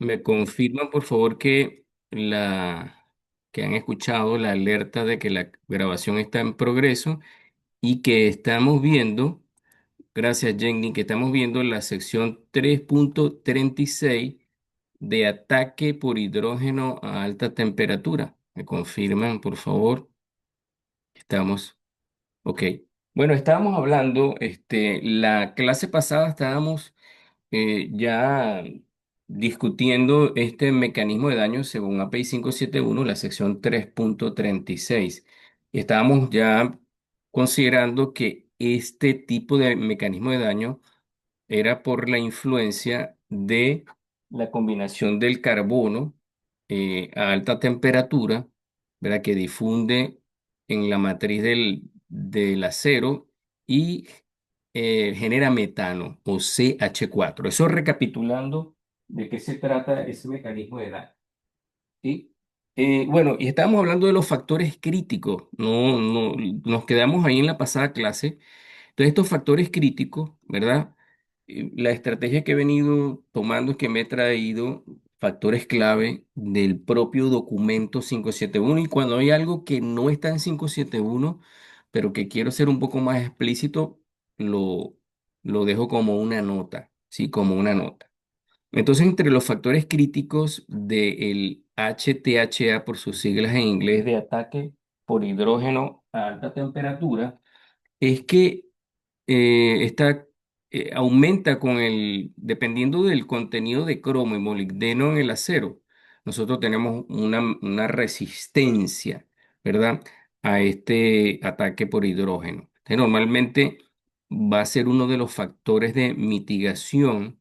Me confirman, por favor, que han escuchado la alerta de que la grabación está en progreso y que estamos viendo, gracias Jenny, que estamos viendo la sección 3.36 de ataque por hidrógeno a alta temperatura. Me confirman, por favor. Estamos, ok. Bueno, estábamos hablando, la clase pasada estábamos ya discutiendo este mecanismo de daño según API 571, la sección 3.36. Y estábamos ya considerando que este tipo de mecanismo de daño era por la influencia de la combinación del carbono a alta temperatura, ¿verdad? Que difunde en la matriz del acero y genera metano o CH4. Eso recapitulando de qué se trata ese mecanismo de daño. ¿Sí? Bueno, y estábamos hablando de los factores críticos. No, nos quedamos ahí en la pasada clase. Entonces, estos factores críticos, ¿verdad? La estrategia que he venido tomando es que me he traído factores clave del propio documento 571 y cuando hay algo que no está en 571, pero que quiero ser un poco más explícito, lo, lo dejo como una nota, ¿sí? Como una nota. Entonces, entre los factores críticos del HTHA, por sus siglas en inglés de ataque por hidrógeno a alta temperatura, es que aumenta dependiendo del contenido de cromo y molibdeno en el acero, nosotros tenemos una resistencia, ¿verdad? A este ataque por hidrógeno. Entonces, normalmente va a ser uno de los factores de mitigación.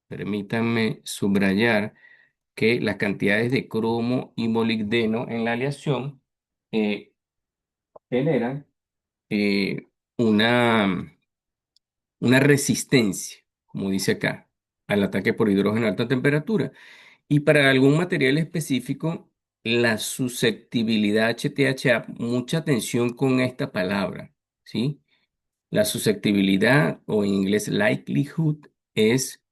Permítanme subrayar que las cantidades de cromo y molibdeno en la aleación eh, generan eh, una una resistencia, como dice acá, al ataque por hidrógeno a alta temperatura. Y para algún material específico, la susceptibilidad HTHA, mucha atención con esta palabra, ¿sí? La susceptibilidad o en inglés likelihood es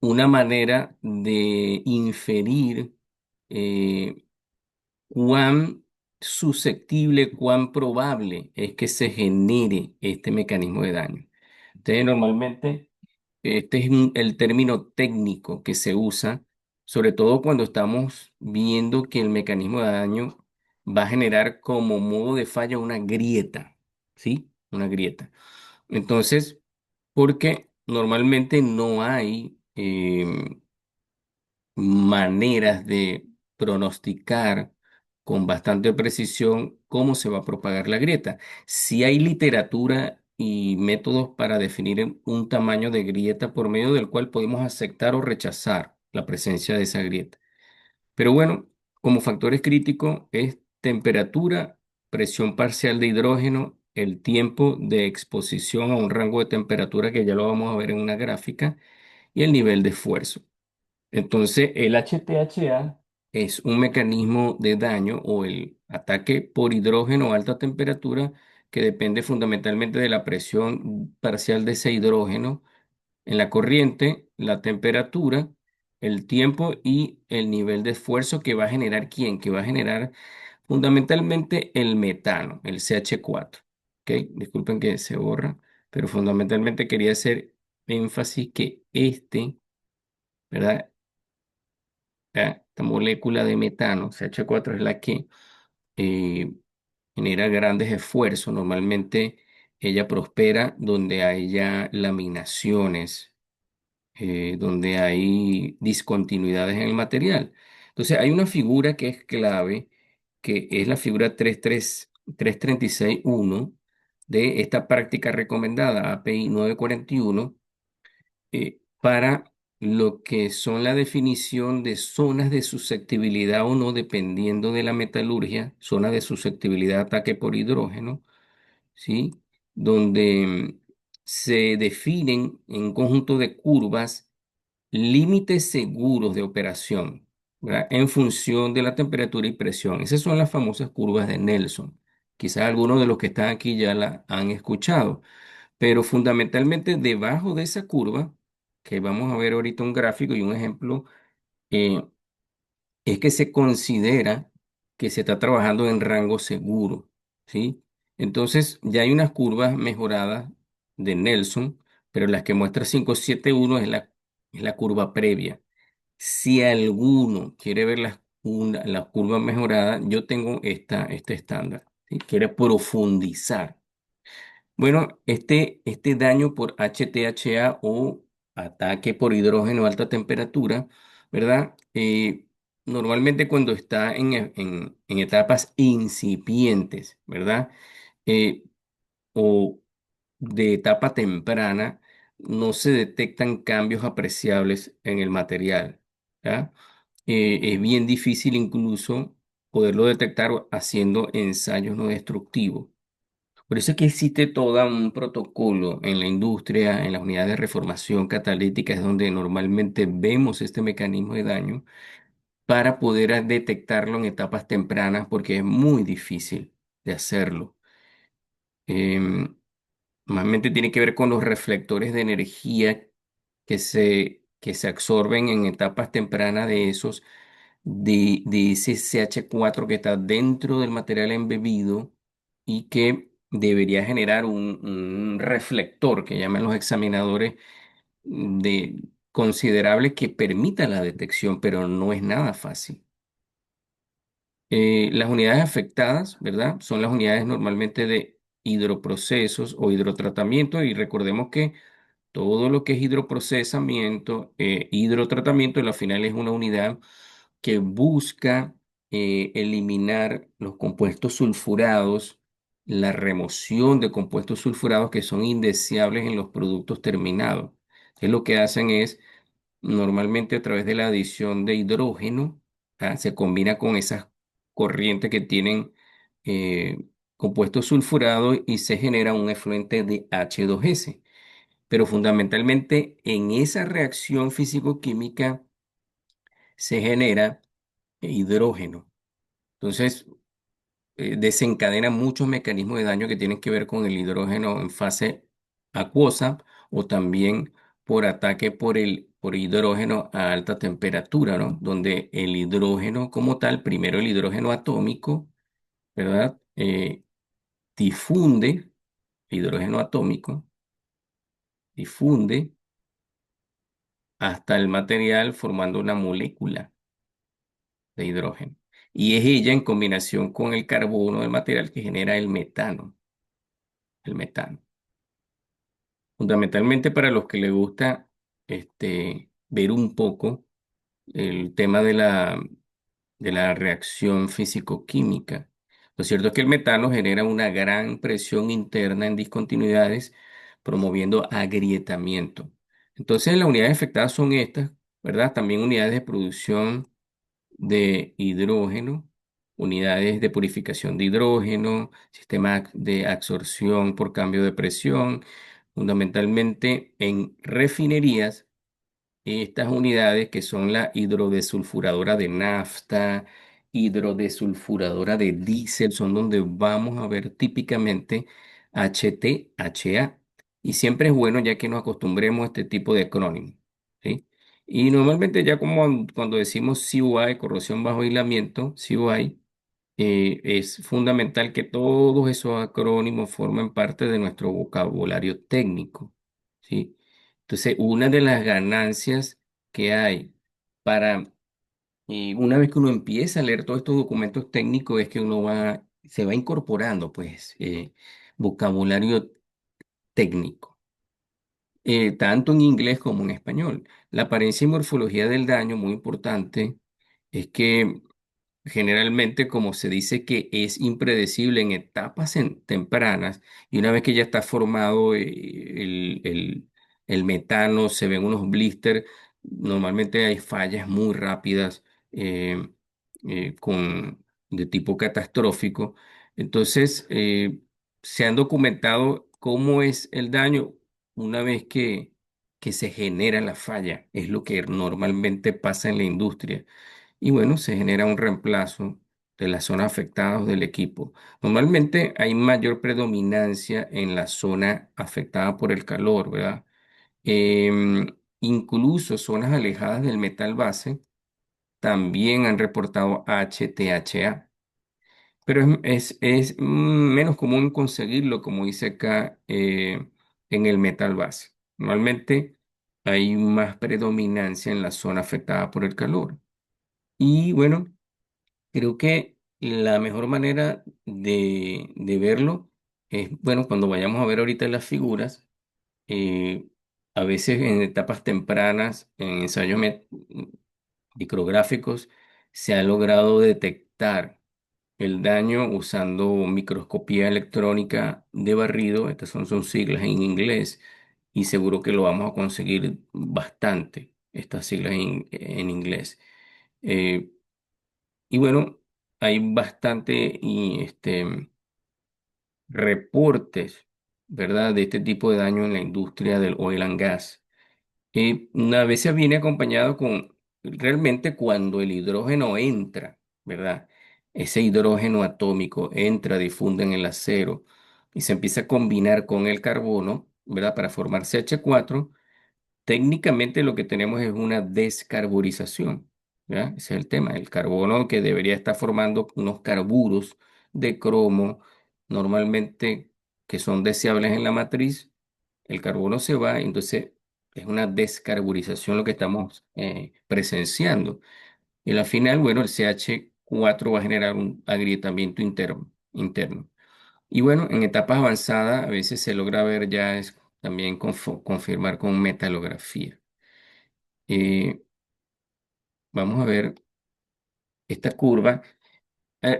una manera de inferir eh, cuán susceptible, cuán probable es que se genere este mecanismo de daño. Entonces, normalmente, este es el término técnico que se usa, sobre todo cuando estamos viendo que el mecanismo de daño va a generar como modo de falla una grieta, ¿sí? Una grieta. Entonces, porque normalmente no hay maneras de pronosticar con bastante precisión cómo se va a propagar la grieta. Si hay literatura y métodos para definir un tamaño de grieta por medio del cual podemos aceptar o rechazar la presencia de esa grieta. Pero bueno, como factores críticos es temperatura, presión parcial de hidrógeno, el tiempo de exposición a un rango de temperatura que ya lo vamos a ver en una gráfica y el nivel de esfuerzo. Entonces, el HTHA es un mecanismo de daño o el ataque por hidrógeno a alta temperatura que depende fundamentalmente de la presión parcial de ese hidrógeno en la corriente, la temperatura, el tiempo y el nivel de esfuerzo que va a generar quién, que va a generar fundamentalmente el metano, el CH4. ¿Ok? Disculpen que se borra, pero fundamentalmente quería hacer énfasis que ¿verdad? Esta molécula de metano, CH4, es la que eh, genera grandes esfuerzos. Normalmente ella prospera donde haya laminaciones, donde hay discontinuidades en el material. Entonces hay una figura que es clave, que es la figura 336.1 de esta práctica recomendada, API 941 para lo que son la definición de zonas de susceptibilidad o no, dependiendo de la metalurgia, zonas de susceptibilidad a ataque por hidrógeno, ¿sí? Donde se definen en un conjunto de curvas límites seguros de operación, ¿verdad? En función de la temperatura y presión. Esas son las famosas curvas de Nelson. Quizás algunos de los que están aquí ya la han escuchado. Pero fundamentalmente debajo de esa curva, que vamos a ver ahorita un gráfico y un ejemplo, eh, es que se considera que se está trabajando en rango seguro, ¿sí? Entonces, ya hay unas curvas mejoradas de Nelson, pero las que muestra 571 es la curva previa. Si alguno quiere ver la curva mejorada, yo tengo este estándar. Si quiere profundizar. Bueno, este daño por HTHA o ataque por hidrógeno a alta temperatura, ¿verdad? Normalmente cuando está en etapas incipientes, ¿verdad? Eh, o de etapa temprana, no se detectan cambios apreciables en el material, ¿ya? Es bien difícil incluso poderlo detectar haciendo ensayos no destructivos. Por eso es que existe todo un protocolo en la industria, en las unidades de reformación catalítica, es donde normalmente vemos este mecanismo de daño para poder detectarlo en etapas tempranas, porque es muy difícil de hacerlo. Em, Normalmente tiene que ver con los reflectores de energía que se absorben en etapas tempranas de de ese CH4 que está dentro del material embebido y que debería generar un reflector que llaman los examinadores de considerable que permita la detección, pero no es nada fácil. Las unidades afectadas, ¿verdad? Son las unidades normalmente de hidroprocesos o hidrotratamiento y recordemos que todo lo que es hidroprocesamiento, hidrotratamiento, al final es una unidad que busca eliminar los compuestos sulfurados, la remoción de compuestos sulfurados que son indeseables en los productos terminados. Entonces, lo que hacen es, normalmente a través de la adición de hidrógeno, se combina con esas corrientes que tienen eh, compuestos sulfurados y se genera un efluente de H2S. Pero fundamentalmente en esa reacción físico-química se genera hidrógeno. Entonces, desencadena muchos mecanismos de daño que tienen que ver con el hidrógeno en fase acuosa o también por ataque por hidrógeno a alta temperatura, ¿no? Donde el hidrógeno como tal, primero el hidrógeno atómico, ¿verdad? Difunde, hidrógeno atómico, difunde hasta el material formando una molécula de hidrógeno. Y es ella en combinación con el carbono del material que genera el metano, el metano. Fundamentalmente para los que les gusta ver un poco el tema de la reacción físico-química. Lo cierto es que el metano genera una gran presión interna en discontinuidades, promoviendo agrietamiento. Entonces, las unidades afectadas son estas, ¿verdad? También unidades de producción de hidrógeno, unidades de purificación de hidrógeno, sistema de absorción por cambio de presión, fundamentalmente en refinerías, estas unidades que son la hidrodesulfuradora de nafta, hidrodesulfuradora de diésel, son donde vamos a ver típicamente HTHA. Y siempre es bueno ya que nos acostumbremos a este tipo de acrónimos, ¿sí? Y normalmente ya como cuando decimos CUI, corrosión bajo aislamiento, CUI, es fundamental que todos esos acrónimos formen parte de nuestro vocabulario técnico, ¿sí? Entonces, una de las ganancias que hay para, una vez que uno empieza a leer todos estos documentos técnicos, es que se va incorporando, pues, vocabulario técnico, tanto en inglés como en español. La apariencia y morfología del daño, muy importante, es que generalmente, como se dice que es impredecible en etapas tempranas, y una vez que ya está formado el metano, se ven unos blisters, normalmente hay fallas muy rápidas eh, de tipo catastrófico. Entonces, se han documentado cómo es el daño una vez que se genera la falla, es lo que normalmente pasa en la industria y bueno, se genera un reemplazo de las zonas afectadas del equipo. Normalmente hay mayor predominancia en la zona afectada por el calor, ¿verdad? Incluso zonas alejadas del metal base. también han reportado HTHA. Pero es menos común conseguirlo, como dice acá, en el metal base. Normalmente hay más predominancia en la zona afectada por el calor. Y bueno, creo que la mejor manera de verlo es, bueno, cuando vayamos a ver ahorita las figuras, eh, a veces en etapas tempranas, en ensayos micrográficos, se ha logrado detectar el daño usando microscopía electrónica de barrido. Estas son siglas en inglés y seguro que lo vamos a conseguir bastante, estas siglas en inglés. Eh, y bueno, hay bastante reportes, ¿verdad?, de este tipo de daño en la industria del oil and gas. A veces viene acompañado con, realmente cuando el hidrógeno entra, ¿verdad? Ese hidrógeno atómico entra, difunde en el acero y se empieza a combinar con el carbono, ¿verdad? Para formar CH4. Técnicamente lo que tenemos es una descarburización, ¿ya? Ese es el tema. El carbono que debería estar formando unos carburos de cromo, normalmente que son deseables en la matriz, el carbono se va, entonces es una descarburización lo que estamos presenciando. Y al final, bueno, el CH4 va a generar un agrietamiento interno. Y bueno, en etapas avanzadas a veces se logra ver ya es también confirmar con metalografía. Eh, Vamos a ver esta curva.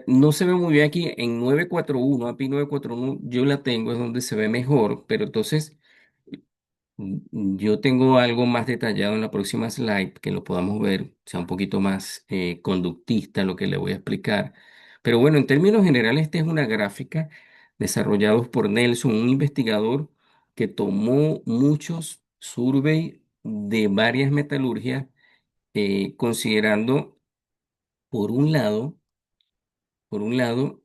No se ve muy bien aquí en 941, API 941, yo la tengo, es donde se ve mejor, pero entonces yo tengo algo más detallado en la próxima slide que lo podamos ver, sea un poquito más conductista lo que le voy a explicar. Pero bueno, en términos generales, esta es una gráfica desarrollada por Nelson, un investigador que tomó muchos surveys de varias metalurgias, considerando, por un lado, por un lado,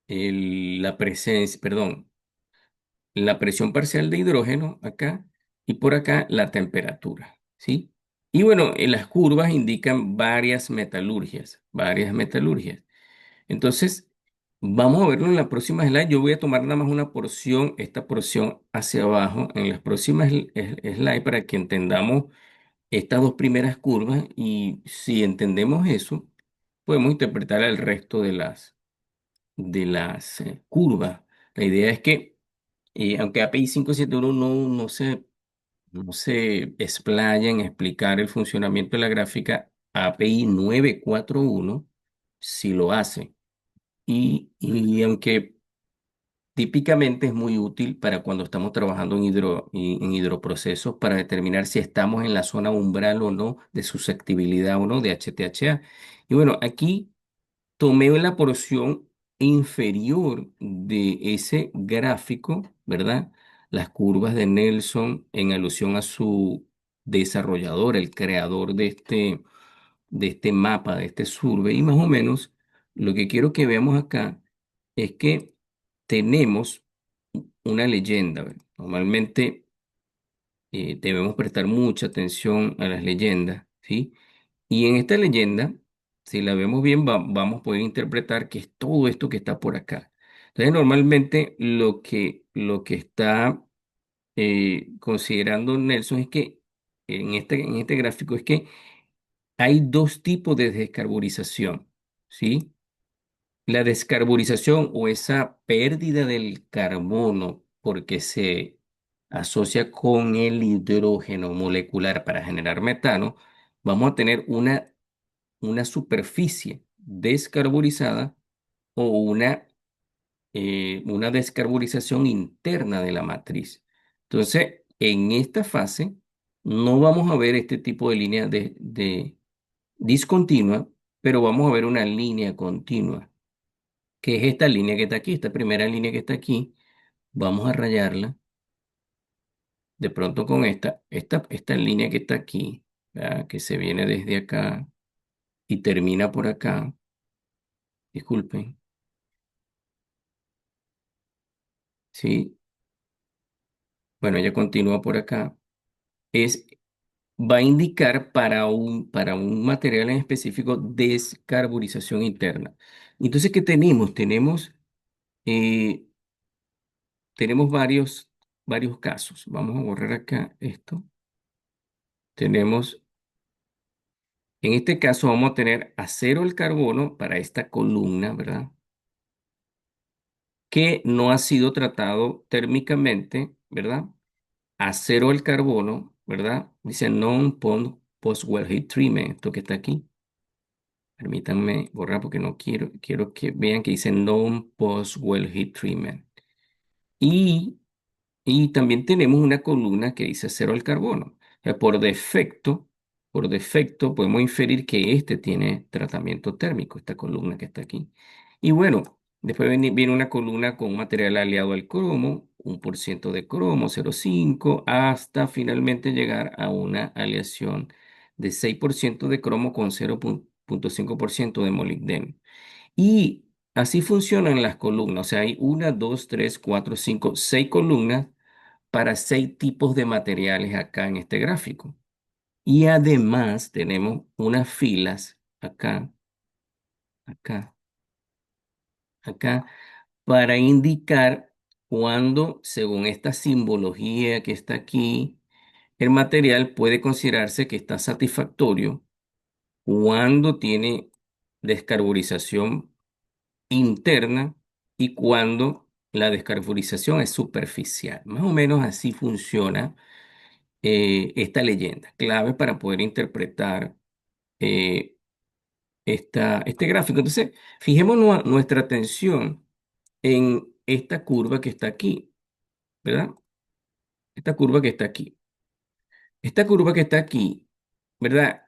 la presencia, perdón, la presión parcial de hidrógeno acá y por acá la temperatura, ¿sí? Y bueno, en las curvas indican varias metalurgias, varias metalurgias. Entonces, vamos a verlo en la próxima slide. Yo voy a tomar nada más una porción, esta porción hacia abajo en las próximas slides para que entendamos estas dos primeras curvas y si entendemos eso, podemos interpretar el resto de las curvas. La idea es que, aunque API 571 no se explaya en explicar el funcionamiento de la gráfica, API 941 sí lo hace. Y aunque típicamente es muy útil para cuando estamos trabajando en hidroprocesos para determinar si estamos en la zona umbral o no de susceptibilidad o no de HTHA. Y bueno, aquí tomé la porción inferior de ese gráfico, ¿verdad? Las curvas de Nelson en alusión a su desarrollador, el creador de este mapa, de este survey. Y más o menos lo que quiero que veamos acá es que tenemos una leyenda, ¿verdad? Normalmente debemos prestar mucha atención a las leyendas, ¿sí? Y en esta leyenda, si la vemos bien, vamos a poder interpretar que es todo esto que está por acá. Entonces, normalmente lo que está considerando Nelson es que en este gráfico es que hay dos tipos de descarburización, ¿sí? La descarburización o esa pérdida del carbono porque se asocia con el hidrógeno molecular para generar metano, vamos a tener una superficie descarburizada o una descarburización interna de la matriz. Entonces, en esta fase no vamos a ver este tipo de línea de discontinua, pero vamos a ver una línea continua, que es esta línea que está aquí, esta primera línea que está aquí. Vamos a rayarla de pronto con esta línea que está aquí, ¿verdad?, que se viene desde acá y termina por acá. Disculpen, ¿sí? Bueno, ella continúa por acá. Es va a indicar para un material en específico descarburización interna. Entonces, ¿qué tenemos? Eh, tenemos varios casos. Vamos a borrar acá esto. Tenemos, en este caso, vamos a tener acero al carbono para esta columna, ¿verdad? Que no ha sido tratado térmicamente, ¿verdad? Acero al carbono, ¿verdad? Dice non-pond post-well heat treatment, esto que está aquí. Permítanme borrar porque no quiero que vean que dice non-post-well heat treatment. Y Y también tenemos una columna que dice cero al carbono. O sea, por defecto podemos inferir que este tiene tratamiento térmico, esta columna que está aquí. Y bueno, después viene una columna con un material aliado al cromo, 1% de cromo, 0,5, hasta finalmente llegar a una aleación de 6% de cromo con 0,5% de molibdeno. Y así funcionan las columnas. O sea, hay una, dos, tres, cuatro, cinco, seis columnas para seis tipos de materiales acá en este gráfico. Y además tenemos unas filas acá, acá, acá, para indicar cuándo, según esta simbología que está aquí, el material puede considerarse que está satisfactorio cuando tiene descarburización interna y cuando la descarburización es superficial. Más o menos así funciona esta leyenda, clave para poder interpretar eh, este gráfico. Entonces, fijemos nuestra atención en esta curva que está aquí, ¿verdad? Esta curva que está aquí. Esta curva que está aquí, ¿verdad?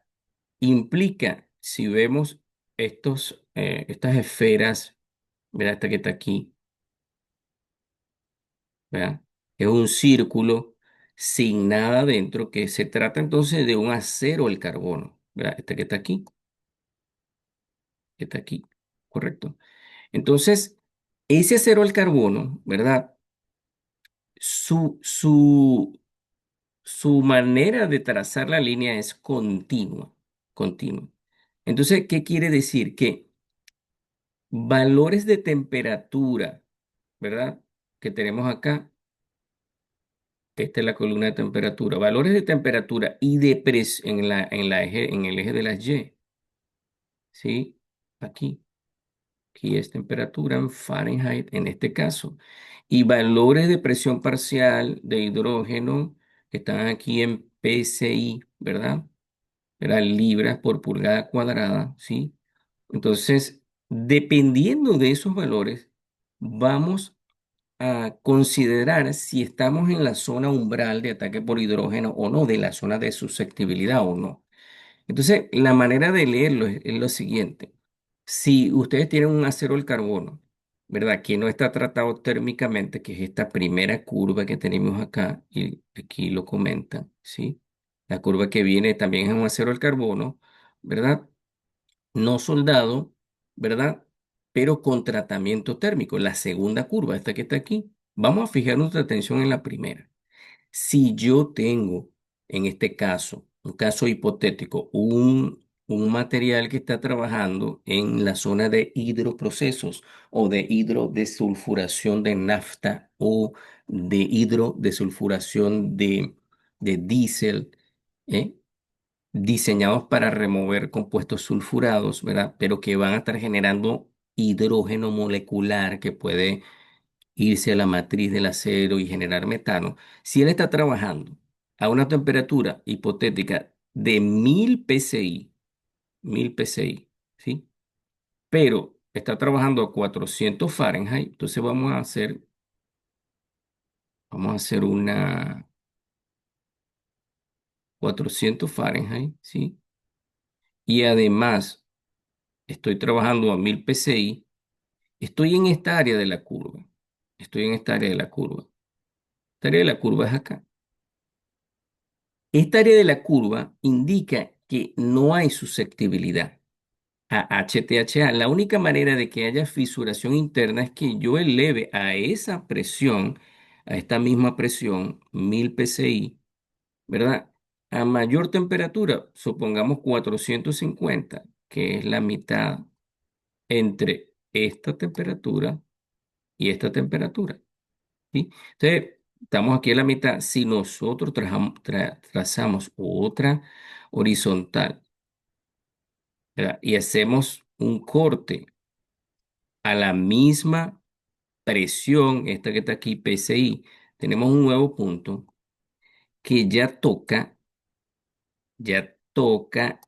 Implica, si vemos estas esferas, ¿verdad? Esta que está aquí, ¿verdad? Es un círculo sin nada dentro que se trata entonces de un acero al carbono, ¿verdad? Este que está aquí, que está aquí, correcto. Entonces, ese acero al carbono, ¿verdad? Su, su, su manera de trazar la línea es continua, continua. Entonces, ¿qué quiere decir? Que valores de temperatura, ¿verdad? Que tenemos acá, esta es la columna de temperatura, valores de temperatura y de presión en el eje de las Y, ¿sí? Aquí. Aquí es temperatura en Fahrenheit en este caso. Y valores de presión parcial de hidrógeno que están aquí en PSI, ¿verdad? Eran libras por pulgada cuadrada, ¿sí? Entonces, dependiendo de esos valores, vamos a considerar si estamos en la zona umbral de ataque por hidrógeno o no, de la zona de susceptibilidad o no. Entonces, la manera de leerlo es lo siguiente. Si ustedes tienen un acero al carbono, ¿verdad? Que no está tratado térmicamente, que es esta primera curva que tenemos acá, y aquí lo comenta, ¿sí? La curva que viene también es un acero al carbono, ¿verdad? No soldado, ¿verdad? Pero con tratamiento térmico. La segunda curva, esta que está aquí. Vamos a fijar nuestra atención en la primera. Si yo tengo, en este caso, un caso hipotético, un material que está trabajando en la zona de hidroprocesos o de hidrodesulfuración de nafta o de hidrodesulfuración de diésel, ¿eh? Diseñados para remover compuestos sulfurados, ¿verdad? Pero que van a estar generando hidrógeno molecular que puede irse a la matriz del acero y generar metano, si él está trabajando a una temperatura hipotética de 1000 psi, 1000 psi, ¿sí? Pero está trabajando a 400 Fahrenheit, entonces vamos a hacer una 400 Fahrenheit, ¿sí? Y además estoy trabajando a 1000 psi, estoy en esta área de la curva, estoy en esta área de la curva. Esta área de la curva es acá. Esta área de la curva indica que no hay susceptibilidad a HTHA. La única manera de que haya fisuración interna es que yo eleve a esa presión, a esta misma presión, 1000 psi, ¿verdad? A mayor temperatura, supongamos 450, que es la mitad entre esta temperatura y esta temperatura. ¿Sí? Entonces, estamos aquí a la mitad. Si nosotros trazamos otra horizontal, ¿verdad? Y hacemos un corte a la misma presión, esta que está aquí, PSI, tenemos un nuevo punto que ya toca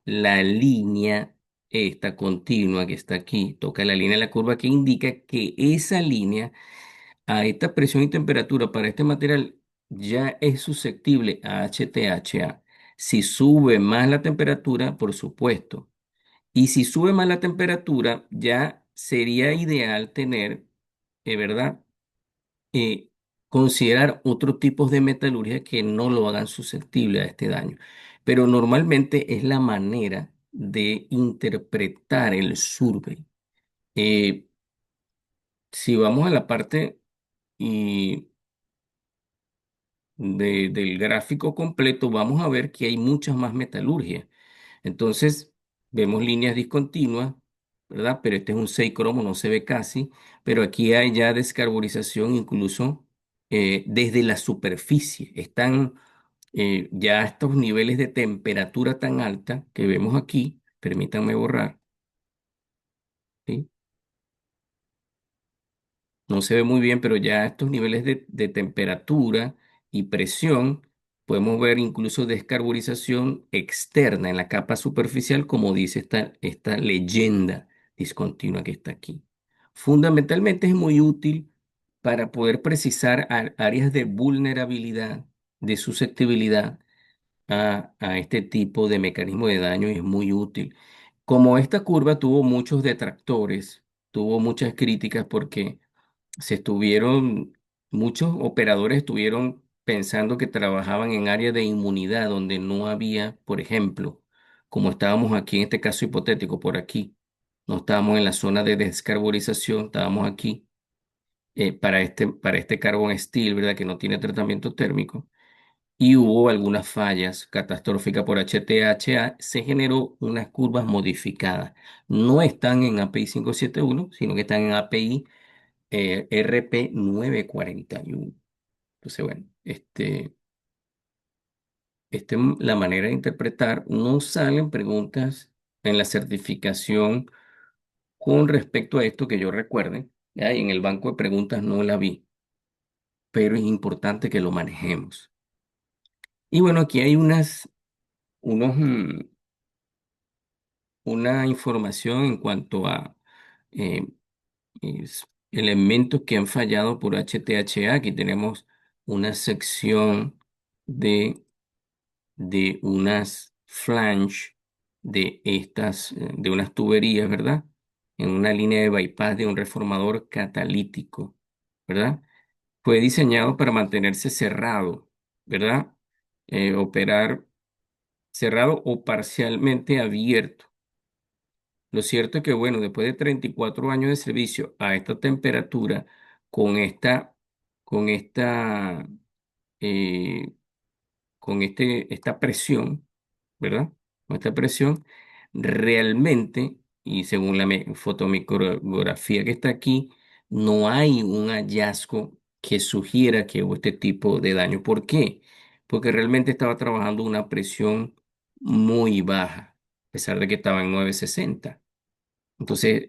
la línea, esta continua que está aquí, toca la línea de la curva que indica que esa línea a esta presión y temperatura para este material ya es susceptible a HTHA. Si sube más la temperatura, por supuesto. Y si sube más la temperatura, ya sería ideal tener, ¿verdad? eh, Considerar otros tipos de metalurgia que no lo hagan susceptible a este daño. Pero normalmente es la manera de interpretar el survey. Eh, si vamos a la parte y del gráfico completo, vamos a ver que hay muchas más metalurgias. Entonces, vemos líneas discontinuas, ¿verdad? Pero este es un 6 cromo, no se ve casi, pero aquí hay ya descarbonización incluso desde la superficie. Están ya estos niveles de temperatura tan alta que vemos aquí, permítanme borrar, ¿sí? No se ve muy bien, pero ya estos niveles de temperatura y presión, podemos ver incluso descarburización externa en la capa superficial, como dice esta leyenda discontinua que está aquí. Fundamentalmente es muy útil para poder precisar áreas de vulnerabilidad, de susceptibilidad a este tipo de mecanismo de daño y es muy útil. Como esta curva tuvo muchos detractores, tuvo muchas críticas porque muchos operadores estuvieron pensando que trabajaban en áreas de inmunidad donde no había, por ejemplo, como estábamos aquí en este caso hipotético, por aquí, no estábamos en la zona de descarbonización, estábamos aquí para este carbon steel, ¿verdad? Que no tiene tratamiento térmico y hubo algunas fallas catastróficas por HTHA, se generó unas curvas modificadas. No están en API 571, sino que están en API RP 941. Entonces, bueno, la manera de interpretar, no salen preguntas en la certificación con respecto a esto que yo recuerde. Ya, y en el banco de preguntas no la vi, pero es importante que lo manejemos. Y bueno, aquí hay unos, una información en cuanto a eh, elementos que han fallado por HTHA. Aquí tenemos una sección de, de unas flange de unas tuberías, ¿verdad? En una línea de bypass de un reformador catalítico, ¿verdad? Fue diseñado para mantenerse cerrado, ¿verdad? Operar cerrado o parcialmente abierto. Lo cierto es que, bueno, después de 34 años de servicio a esta temperatura, con esta, con esta, eh, esta presión, ¿verdad? Con esta presión, realmente, y según la fotomicrografía que está aquí, no hay un hallazgo que sugiera que hubo este tipo de daño. ¿Por qué? Porque realmente estaba trabajando una presión muy baja, a pesar de que estaba en 960. Entonces,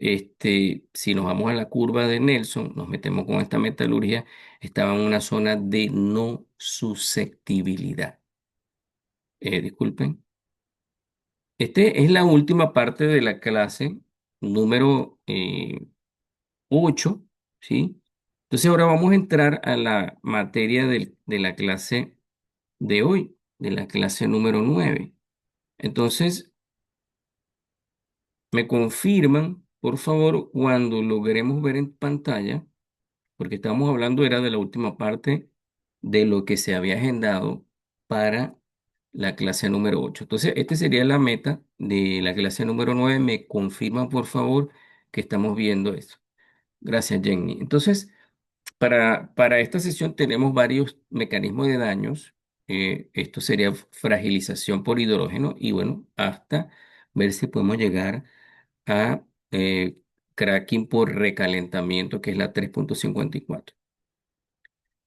si nos vamos a la curva de Nelson, nos metemos con esta metalurgia, estaba en una zona de no susceptibilidad. Disculpen. Este es la última parte de la clase número 8, ¿sí? Entonces ahora vamos a entrar a la materia de la clase de hoy, de la clase número 9. Entonces, me confirman, por favor, cuando logremos ver en pantalla, porque estábamos hablando era de la última parte de lo que se había agendado para la clase número 8. Entonces, esta sería la meta de la clase número 9. Me confirman, por favor, que estamos viendo eso. Gracias, Jenny. Entonces, para esta sesión tenemos varios mecanismos de daños. Esto sería fragilización por hidrógeno y bueno, hasta ver si podemos llegar a cracking por recalentamiento, que es la 3.54.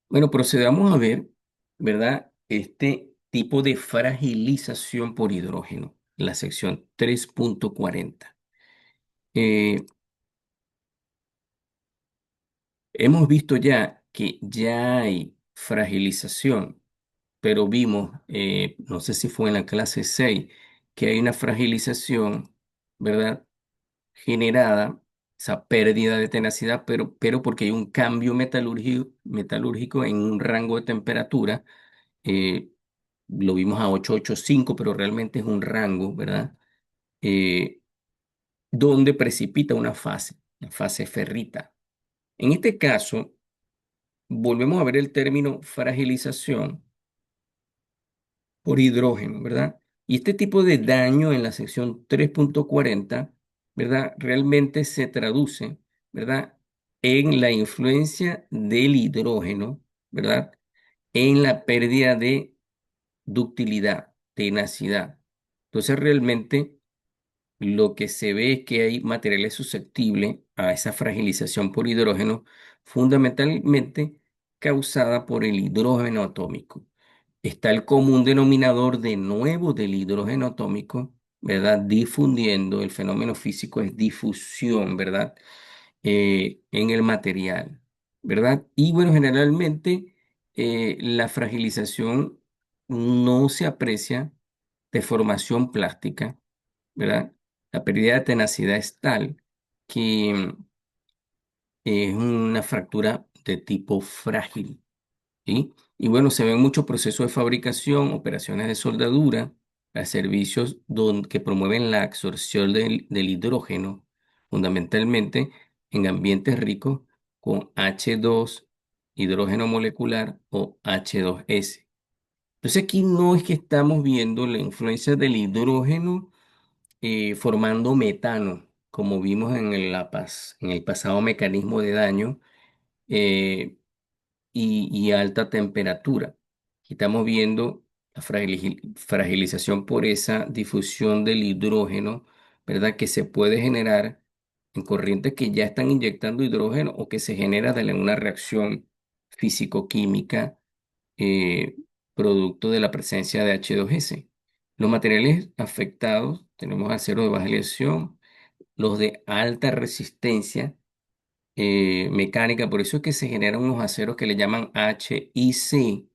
Bueno, procedamos a ver, ¿verdad? Este tipo de fragilización por hidrógeno, la sección 3.40. Eh, Hemos visto ya que ya hay fragilización, pero vimos, no sé si fue en la clase 6, que hay una fragilización, ¿verdad? Generada, esa pérdida de tenacidad, pero porque hay un cambio metalúrgico en un rango de temperatura. eh, lo vimos a 885, pero realmente es un rango, ¿verdad? Eh, Donde precipita una fase ferrita. En este caso, volvemos a ver el término fragilización por hidrógeno, ¿verdad? Y este tipo de daño en la sección 3.40, ¿verdad? Realmente se traduce, ¿verdad? En la influencia del hidrógeno, ¿verdad? En la pérdida de ductilidad, tenacidad. Entonces, realmente lo que se ve es que hay materiales susceptibles a esa fragilización por hidrógeno, fundamentalmente causada por el hidrógeno atómico. Está el común denominador de nuevo del hidrógeno atómico, ¿verdad? Difundiendo, el fenómeno físico es difusión, ¿verdad? En el material, ¿verdad? Y bueno, generalmente la fragilización no se aprecia de formación plástica, ¿verdad? La pérdida de tenacidad es tal que es una fractura de tipo frágil, ¿sí? Y bueno, se ven muchos procesos de fabricación, operaciones de soldadura, servicios que promueven la absorción del hidrógeno, fundamentalmente en ambientes ricos con H2, hidrógeno molecular o H2S. Entonces aquí no es que estamos viendo la influencia del hidrógeno formando metano, como vimos en en el pasado mecanismo de daño, eh, y alta temperatura. Aquí estamos viendo la fragilización por esa difusión del hidrógeno, ¿verdad? Que se puede generar en corrientes que ya están inyectando hidrógeno o que se genera de una reacción físico-química, eh, producto de la presencia de H2S. Los materiales afectados, tenemos acero de baja aleación, los de alta resistencia mecánica, por eso es que se generan unos aceros que le llaman HIC,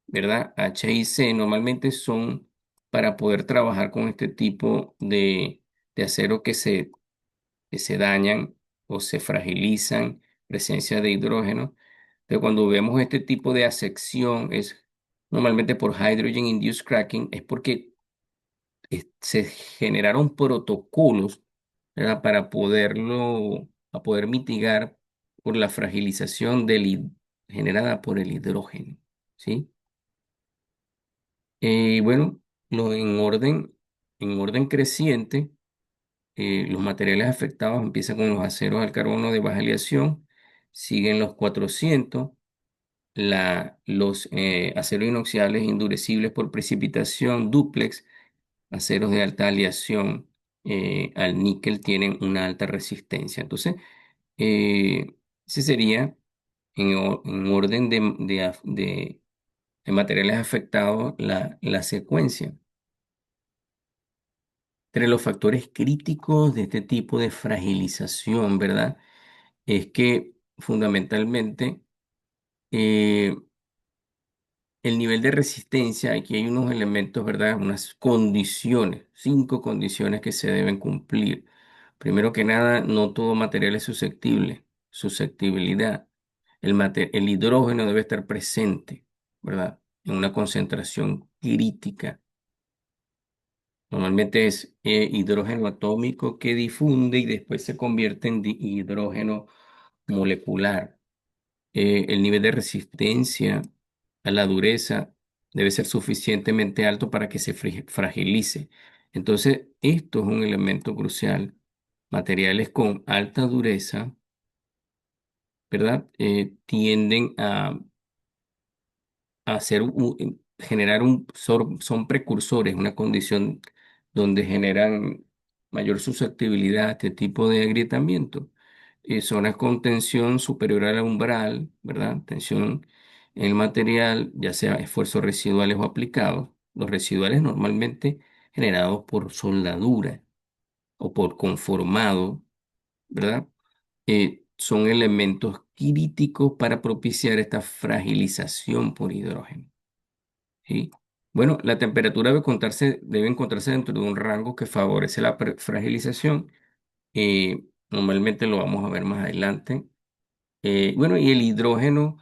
¿verdad? HIC normalmente son para poder trabajar con este tipo de acero que se dañan o se fragilizan, presencia de hidrógeno. Pero cuando vemos este tipo de asección, es normalmente por hydrogen induced cracking, es porque se generaron protocolos, ¿verdad? Para poder mitigar por la fragilización generada por el hidrógeno, ¿sí? Bueno, en orden creciente, los materiales afectados empiezan con los aceros al carbono de baja aleación, siguen los 400, los aceros inoxidables indurecibles por precipitación, dúplex, aceros de alta aleación al níquel tienen una alta resistencia. Entonces, ese sería en orden de materiales afectados la secuencia. Entre los factores críticos de este tipo de fragilización, ¿verdad? Es que fundamentalmente eh, el nivel de resistencia, aquí hay unos elementos, ¿verdad? Unas condiciones, 5 condiciones que se deben cumplir. Primero que nada, no todo material es susceptible. Susceptibilidad. El hidrógeno debe estar presente, ¿verdad? En una concentración crítica. Normalmente es hidrógeno atómico que difunde y después se convierte en hidrógeno molecular. El nivel de resistencia a la dureza debe ser suficientemente alto para que se fragilice. Entonces, esto es un elemento crucial. Materiales con alta dureza, ¿verdad? Tienden a son precursores, una condición donde generan mayor susceptibilidad a este tipo de agrietamiento. Zonas con tensión superior al umbral, ¿verdad? Tensión en el material, ya sea esfuerzos residuales o aplicados. Los residuales normalmente generados por soldadura o por conformado, ¿verdad? Son elementos críticos para propiciar esta fragilización por hidrógeno. ¿Sí? Bueno, la temperatura debe encontrarse dentro de un rango que favorece la fragilización. Normalmente lo vamos a ver más adelante. Bueno, y el hidrógeno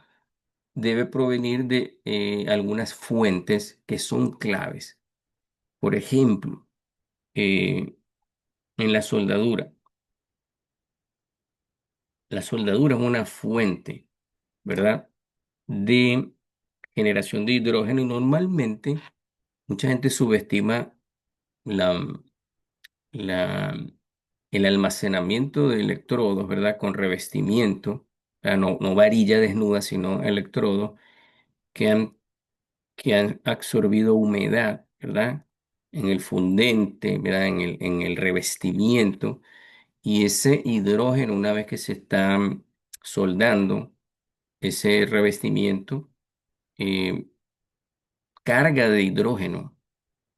debe provenir de algunas fuentes que son claves. Por ejemplo, eh, en la soldadura. La soldadura es una fuente, ¿verdad? De generación de hidrógeno y normalmente mucha gente subestima la, la, el almacenamiento de electrodos, ¿verdad? Con revestimiento, o sea, no varilla desnuda, sino electrodos que que han absorbido humedad, ¿verdad? En el fundente, ¿verdad? En el revestimiento. Y ese hidrógeno, una vez que se está soldando ese revestimiento, eh, carga de hidrógeno.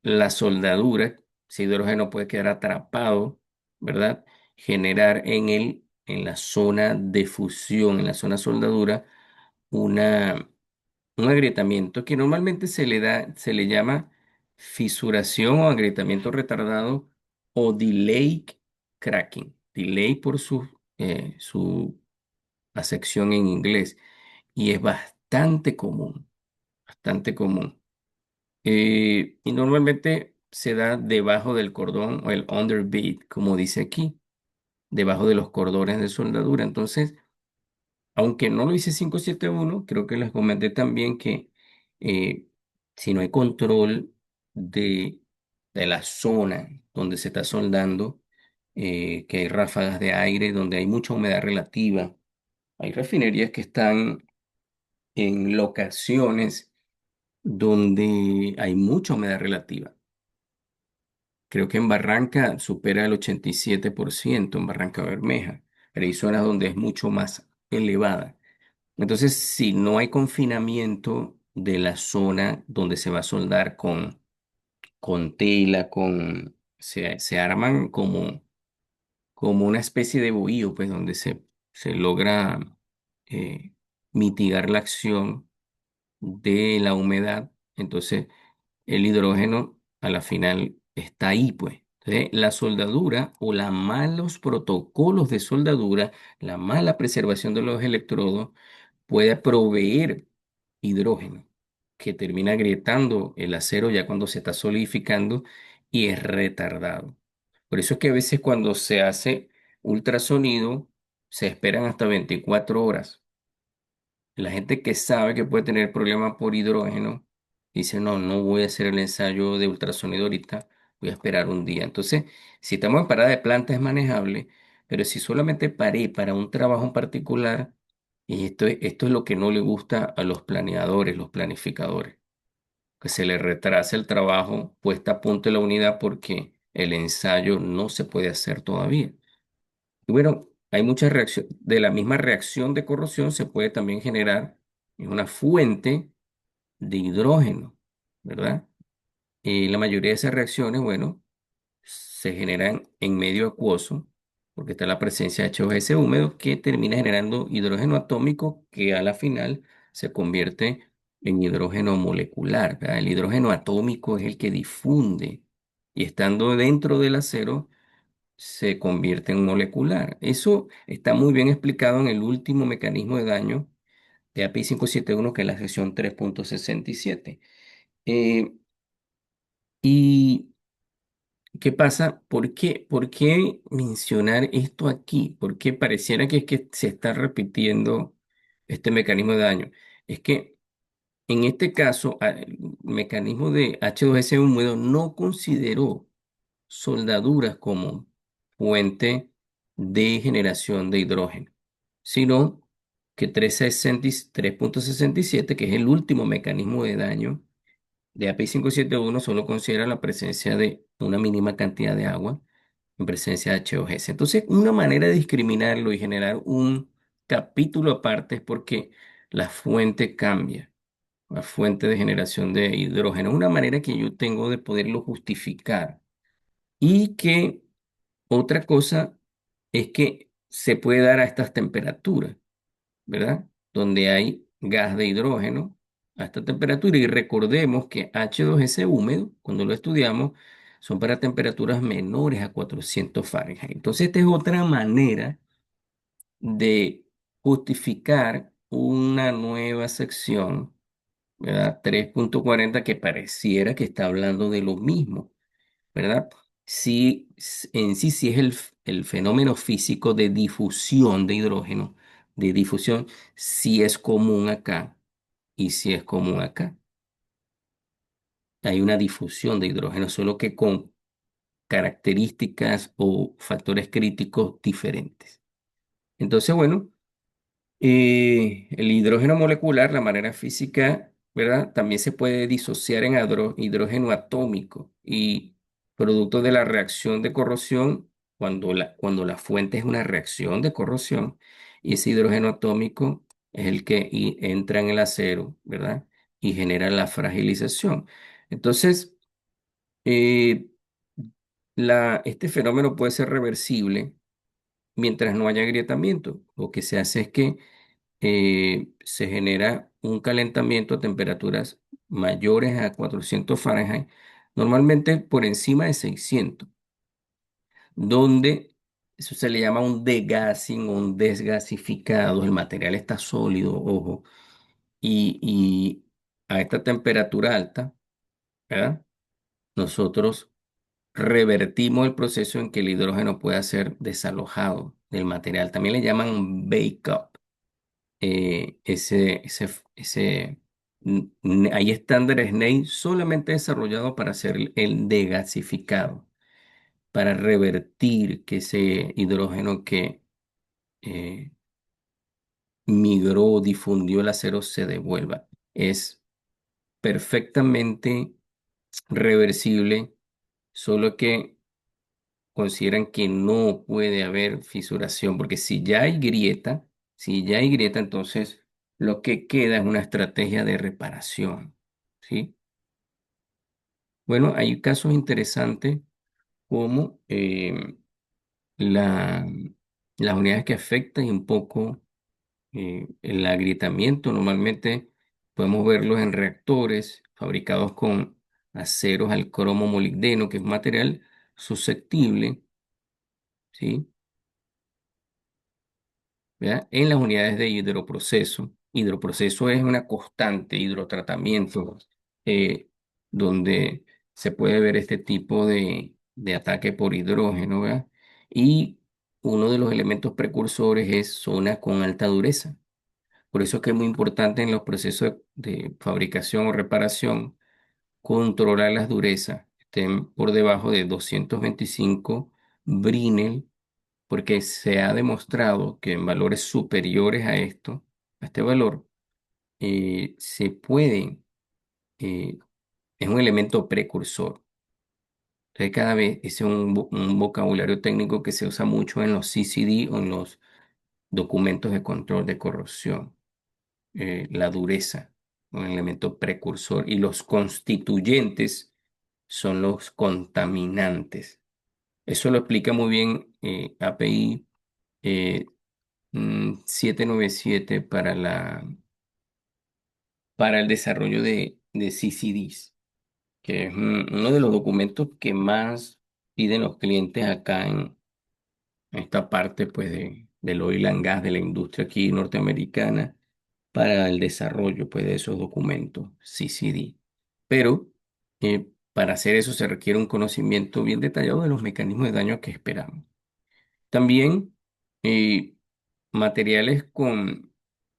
La soldadura, ese hidrógeno puede quedar atrapado, ¿verdad? Generar en la zona de fusión, en la zona soldadura, una, un agrietamiento que normalmente se le llama fisuración o agrietamiento retardado o delay cracking. Delay por su acepción en inglés. Y es bastante común, bastante común. Y normalmente se da debajo del cordón o el underbeat, como dice aquí, debajo de los cordones de soldadura. Entonces, aunque no lo hice 571, creo que les comenté también que eh, si no hay control de, de la zona donde se está soldando, que hay ráfagas de aire, donde hay mucha humedad relativa, hay refinerías que están en locaciones donde hay mucha humedad relativa. Creo que en Barranca supera el 87% en Barranca Bermeja, pero hay zonas donde es mucho más elevada. Entonces, si no hay confinamiento de la zona donde se va a soldar con tela, se arman como una especie de bohío, pues donde se logra eh, mitigar la acción de la humedad. Entonces, el hidrógeno a la final está ahí, pues. Entonces, la soldadura o los malos protocolos de soldadura, la mala preservación de los electrodos, puede proveer hidrógeno, que termina agrietando el acero ya cuando se está solidificando y es retardado. Por eso es que a veces cuando se hace ultrasonido, se esperan hasta 24 horas. La gente que sabe que puede tener problemas por hidrógeno dice, no, no voy a hacer el ensayo de ultrasonido ahorita, voy a esperar un día. Entonces, si estamos en parada de planta es manejable, pero si solamente paré para un trabajo en particular, y esto es lo que no le gusta a los planeadores, los planificadores, que se le retrase el trabajo puesta a punto de la unidad porque el ensayo no se puede hacer todavía. Y bueno, hay muchas reacciones. De la misma reacción de corrosión se puede también generar una fuente de hidrógeno, ¿verdad? Y la mayoría de esas reacciones, bueno, se generan en medio acuoso, porque está la presencia de H2S húmedo que termina generando hidrógeno atómico que a la final se convierte en hidrógeno molecular, ¿verdad? El hidrógeno atómico es el que difunde y estando dentro del acero se convierte en molecular. Eso está muy bien explicado en el último mecanismo de daño de API 571, que es la sección 3.67. Eh, ¿Y qué pasa? Por qué mencionar esto aquí? ¿Por qué pareciera que es que se está repitiendo este mecanismo de daño? Es que en este caso, el mecanismo de H2S húmedo no consideró soldaduras como fuente de generación de hidrógeno, sino que 3.67, que es el último mecanismo de daño, de API 571 solo considera la presencia de una mínima cantidad de agua en presencia de H2S. Entonces, una manera de discriminarlo y generar un capítulo aparte es porque la fuente cambia, la fuente de generación de hidrógeno. Una manera que yo tengo de poderlo justificar. Y que otra cosa es que se puede dar a estas temperaturas, ¿verdad? Donde hay gas de hidrógeno a esta temperatura. Y recordemos que H2S húmedo, cuando lo estudiamos, son para temperaturas menores a 400 Fahrenheit. Entonces, esta es otra manera de justificar una nueva sección, ¿verdad? 3.40 que pareciera que está hablando de lo mismo, ¿verdad? Sí, en sí sí es el fenómeno físico de difusión de hidrógeno, de difusión, sí es común acá y sí es común acá. Hay una difusión de hidrógeno, solo que con características o factores críticos diferentes. Entonces, bueno. El hidrógeno molecular, la manera física, ¿verdad? También se puede disociar en hidrógeno atómico y producto de la reacción de corrosión, cuando la fuente es una reacción de corrosión, y ese hidrógeno atómico es el que entra en el acero, ¿verdad? Y genera la fragilización. Entonces, eh, este fenómeno puede ser reversible mientras no haya agrietamiento. Lo que se hace es que se genera un calentamiento a temperaturas mayores a 400 Fahrenheit, normalmente por encima de 600, donde eso se le llama un degassing o un desgasificado. El material está sólido, ojo, y a esta temperatura alta, ¿verdad? Nosotros revertimos el proceso en que el hidrógeno pueda ser desalojado del material. También le llaman bake up. Hay estándares NEI solamente desarrollados para hacer el degasificado, para revertir que ese hidrógeno que eh, migró, difundió el acero se devuelva. Es perfectamente reversible, solo que consideran que no puede haber fisuración, porque si ya hay grieta, entonces lo que queda es una estrategia de reparación, ¿sí? Bueno, hay casos interesantes como la- las unidades que afectan y un poco el agrietamiento. Normalmente podemos verlos en reactores fabricados con aceros al cromo molibdeno, que es un material susceptible, ¿sí? ¿Verdad? En las unidades de hidroproceso. Hidroproceso es una constante, hidrotratamiento, eh, donde se puede ver este tipo de ataque por hidrógeno, ¿verdad? Y uno de los elementos precursores es zona con alta dureza. Por eso es que es muy importante en los procesos de fabricación o reparación controlar las durezas, estén por debajo de 225 Brinell, porque se ha demostrado que en valores superiores a esto, a este valor, se pueden, eh, es un elemento precursor. Entonces, cada vez ese es un vocabulario técnico que se usa mucho en los CCD o en los documentos de control de corrosión. La dureza, un elemento precursor, y los constituyentes son los contaminantes. Eso lo explica muy bien API 797 para el desarrollo de CCDs, que es uno de los documentos que más piden los clientes acá en esta parte pues, del oil and gas de la industria aquí norteamericana para el desarrollo pues, de esos documentos CCD. Pero para hacer eso se requiere un conocimiento bien detallado de los mecanismos de daño que esperamos. También eh, materiales con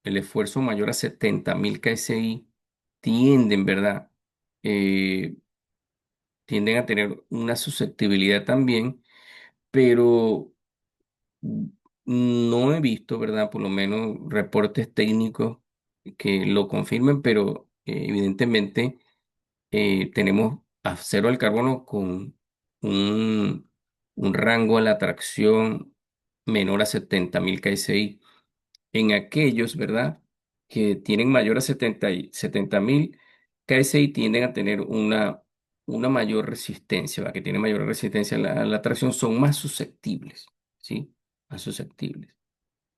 el esfuerzo mayor a 70.000 KSI tienden, ¿verdad? Eh, tienden a tener una susceptibilidad también, pero no he visto, ¿verdad? Por lo menos reportes técnicos que lo confirmen, pero evidentemente tenemos acero al carbono con un, un rango a la tracción menor a 70.000 kSI. En aquellos, ¿verdad?, que tienen mayor a 70.000 KSI tienden a tener una mayor resistencia, ¿va? Que tienen mayor resistencia a la tracción, son más susceptibles, ¿sí? Más susceptibles.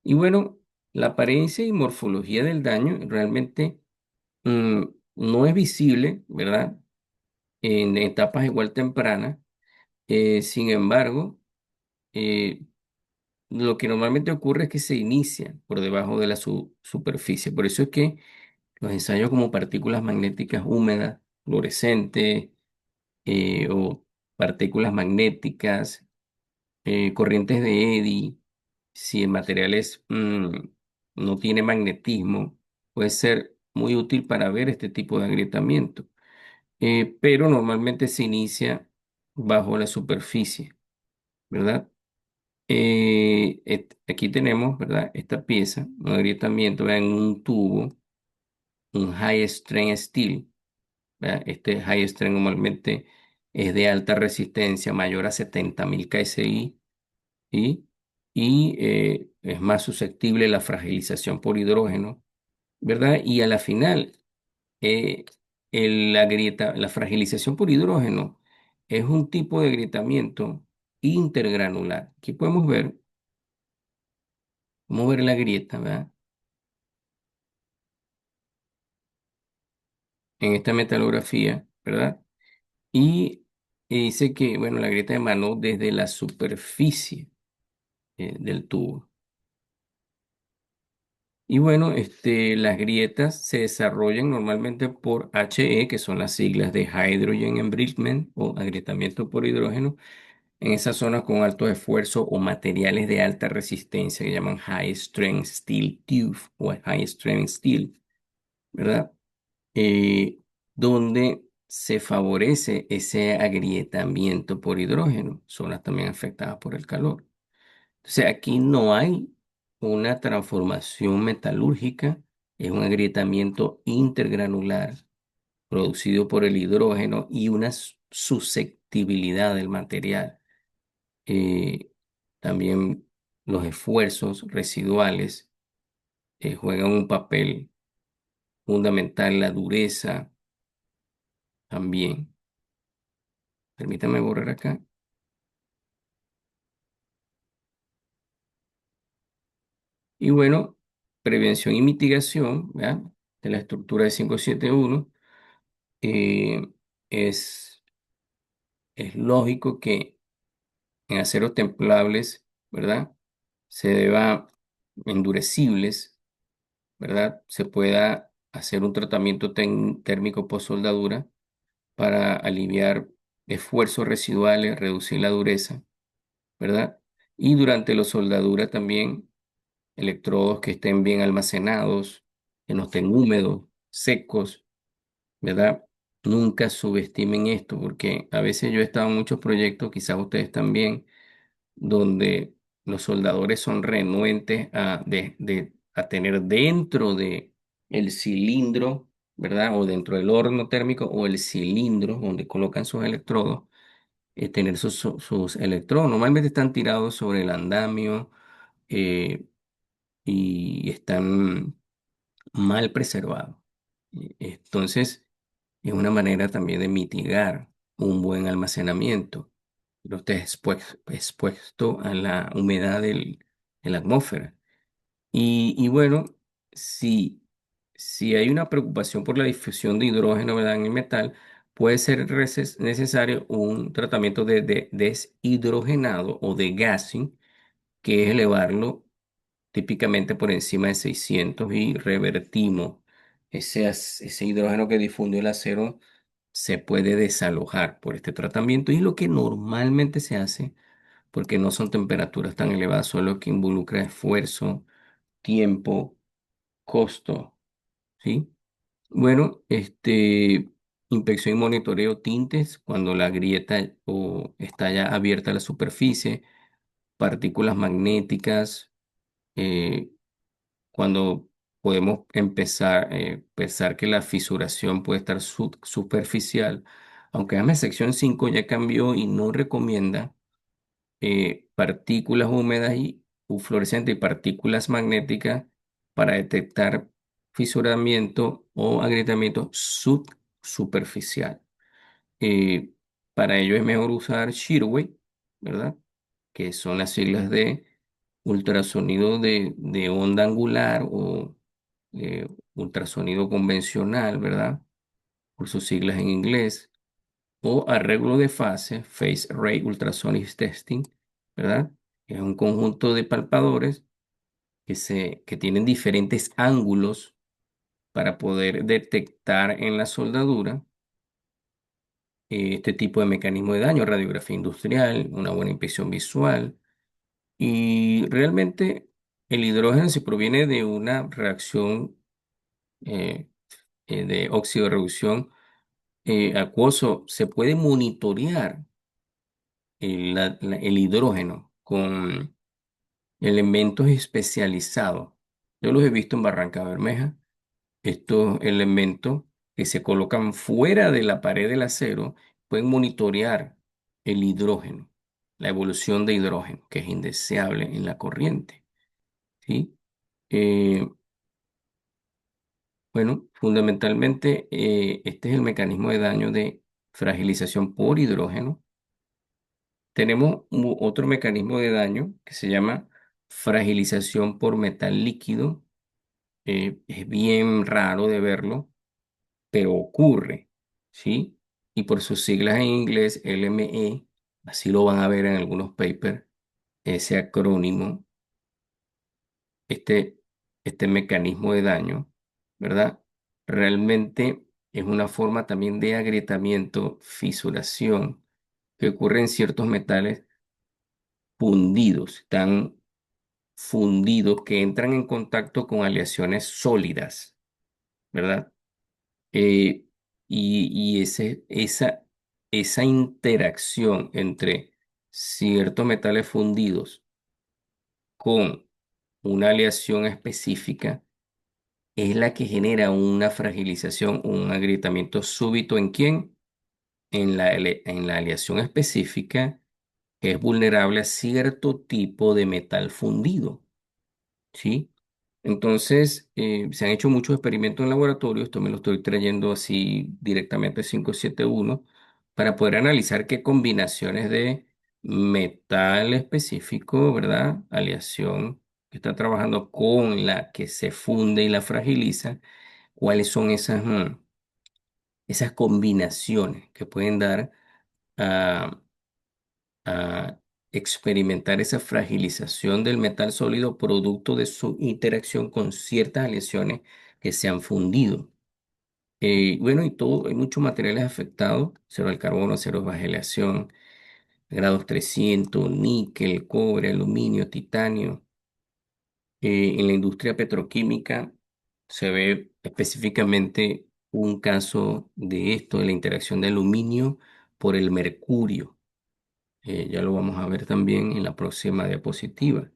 Y bueno, la apariencia y morfología del daño realmente mm, no es visible, ¿verdad? En etapas igual tempranas. Sin embargo, eh, lo que normalmente ocurre es que se inicia por debajo de la superficie. Por eso es que los ensayos como partículas magnéticas húmedas, fluorescentes, o partículas magnéticas, corrientes de Eddy, si el material no tiene magnetismo, puede ser muy útil para ver este tipo de agrietamiento. Pero normalmente se inicia bajo la superficie, ¿verdad? Aquí tenemos, ¿verdad? Esta pieza, un agrietamiento, vean, en un tubo, un high strength steel, ¿verdad? Este high strength normalmente es de alta resistencia, mayor a 70.000 KSI, ¿sí? Y es más susceptible a la fragilización por hidrógeno, ¿verdad? Y a la final, eh, la fragilización por hidrógeno es un tipo de agrietamiento intergranular. Aquí podemos ver la grieta, ¿verdad? En esta metalografía, ¿verdad? Y dice que, bueno, la grieta emanó desde la superficie del tubo. Y bueno, las grietas se desarrollan normalmente por HE, que son las siglas de Hydrogen Embrittlement o agrietamiento por hidrógeno, en esas zonas con alto esfuerzo o materiales de alta resistencia que llaman High Strength Steel Tube o High Strength Steel, ¿verdad? eh, Donde se favorece ese agrietamiento por hidrógeno, zonas también afectadas por el calor. O sea, aquí no hay una transformación metalúrgica, es un agrietamiento intergranular producido por el hidrógeno y una susceptibilidad del material. Eh, También los esfuerzos residuales juegan un papel fundamental, la dureza también. Permítame borrar acá. Y bueno, prevención y mitigación, ¿verdad?, de la estructura de 571, eh, es, es lógico que en aceros templables, ¿verdad?, se deba, endurecibles, ¿verdad?, se pueda hacer un tratamiento térmico post soldadura para aliviar esfuerzos residuales, reducir la dureza, ¿verdad? Y durante la soldadura también electrodos que estén bien almacenados, que no estén húmedos, secos, ¿verdad? Nunca subestimen esto, porque a veces yo he estado en muchos proyectos, quizás ustedes también, donde los soldadores son renuentes a tener dentro de el cilindro, ¿verdad? O dentro del horno térmico o el cilindro donde colocan sus electrodos, tener sus electrodos. Normalmente están tirados sobre el andamio, eh, y están mal preservados. Entonces, es una manera también de mitigar un buen almacenamiento. No estés expuesto a la humedad de la atmósfera. Y bueno, si hay una preocupación por la difusión de hidrógeno, ¿verdad?, en el metal, puede ser necesario un tratamiento de deshidrogenado o de gassing, que es elevarlo típicamente por encima de 600 y revertimos ese hidrógeno que difundió el acero, se puede desalojar por este tratamiento, y lo que normalmente se hace, porque no son temperaturas tan elevadas, solo que involucra esfuerzo, tiempo, costo, ¿sí? Bueno, inspección y monitoreo tintes cuando la grieta está ya abierta a la superficie, partículas magnéticas, eh, cuando podemos empezar pensar que la fisuración puede estar superficial, aunque ASME sección 5 ya cambió y no recomienda partículas húmedas y fluorescentes y partículas magnéticas para detectar fisuramiento o agrietamiento subsuperficial. Eh, para ello es mejor usar Shearwave, ¿verdad? Que son las siglas de ultrasonido de onda angular o ultrasonido convencional, ¿verdad? Por sus siglas en inglés, o arreglo de fase, Phase Array Ultrasonic Testing, ¿verdad? Es un conjunto de palpadores que tienen diferentes ángulos para poder detectar en la soldadura este tipo de mecanismo de daño, radiografía industrial, una buena inspección visual. Y realmente el hidrógeno, si proviene de una reacción eh, de óxido de reducción acuoso, se puede monitorear el hidrógeno con elementos especializados. Yo los he visto en Barranca Bermeja, estos elementos que se colocan fuera de la pared del acero pueden monitorear el hidrógeno, la evolución de hidrógeno, que es indeseable en la corriente, ¿sí? Eh, bueno, fundamentalmente este es el mecanismo de daño de fragilización por hidrógeno. Tenemos otro mecanismo de daño que se llama fragilización por metal líquido. Es bien raro de verlo, pero ocurre, ¿sí? Y por sus siglas en inglés, LME, así lo van a ver en algunos papers, ese acrónimo, este, este mecanismo de daño, ¿verdad? Realmente es una forma también de agrietamiento, fisuración, que ocurre en ciertos metales fundidos, tan fundidos que entran en contacto con aleaciones sólidas, ¿verdad? Eh, esa interacción entre ciertos metales fundidos con una aleación específica es la que genera una fragilización, un agrietamiento súbito ¿en quién? En la aleación específica que es vulnerable a cierto tipo de metal fundido, ¿sí? Entonces, se han hecho muchos experimentos en laboratorio, esto me lo estoy trayendo así directamente 571, para poder analizar qué combinaciones de metal específico, ¿verdad? Aleación que está trabajando con la que se funde y la fragiliza, cuáles son esas combinaciones que pueden dar a, a experimentar esa fragilización del metal sólido producto de su interacción con ciertas aleaciones que se han fundido. Bueno, y todo, hay muchos materiales afectados, cero al carbono, cero baja aleación, grados 300, níquel, cobre, aluminio, titanio. En la industria petroquímica se ve específicamente un caso de esto, de la interacción de aluminio por el mercurio. Ya lo vamos a ver también en la próxima diapositiva.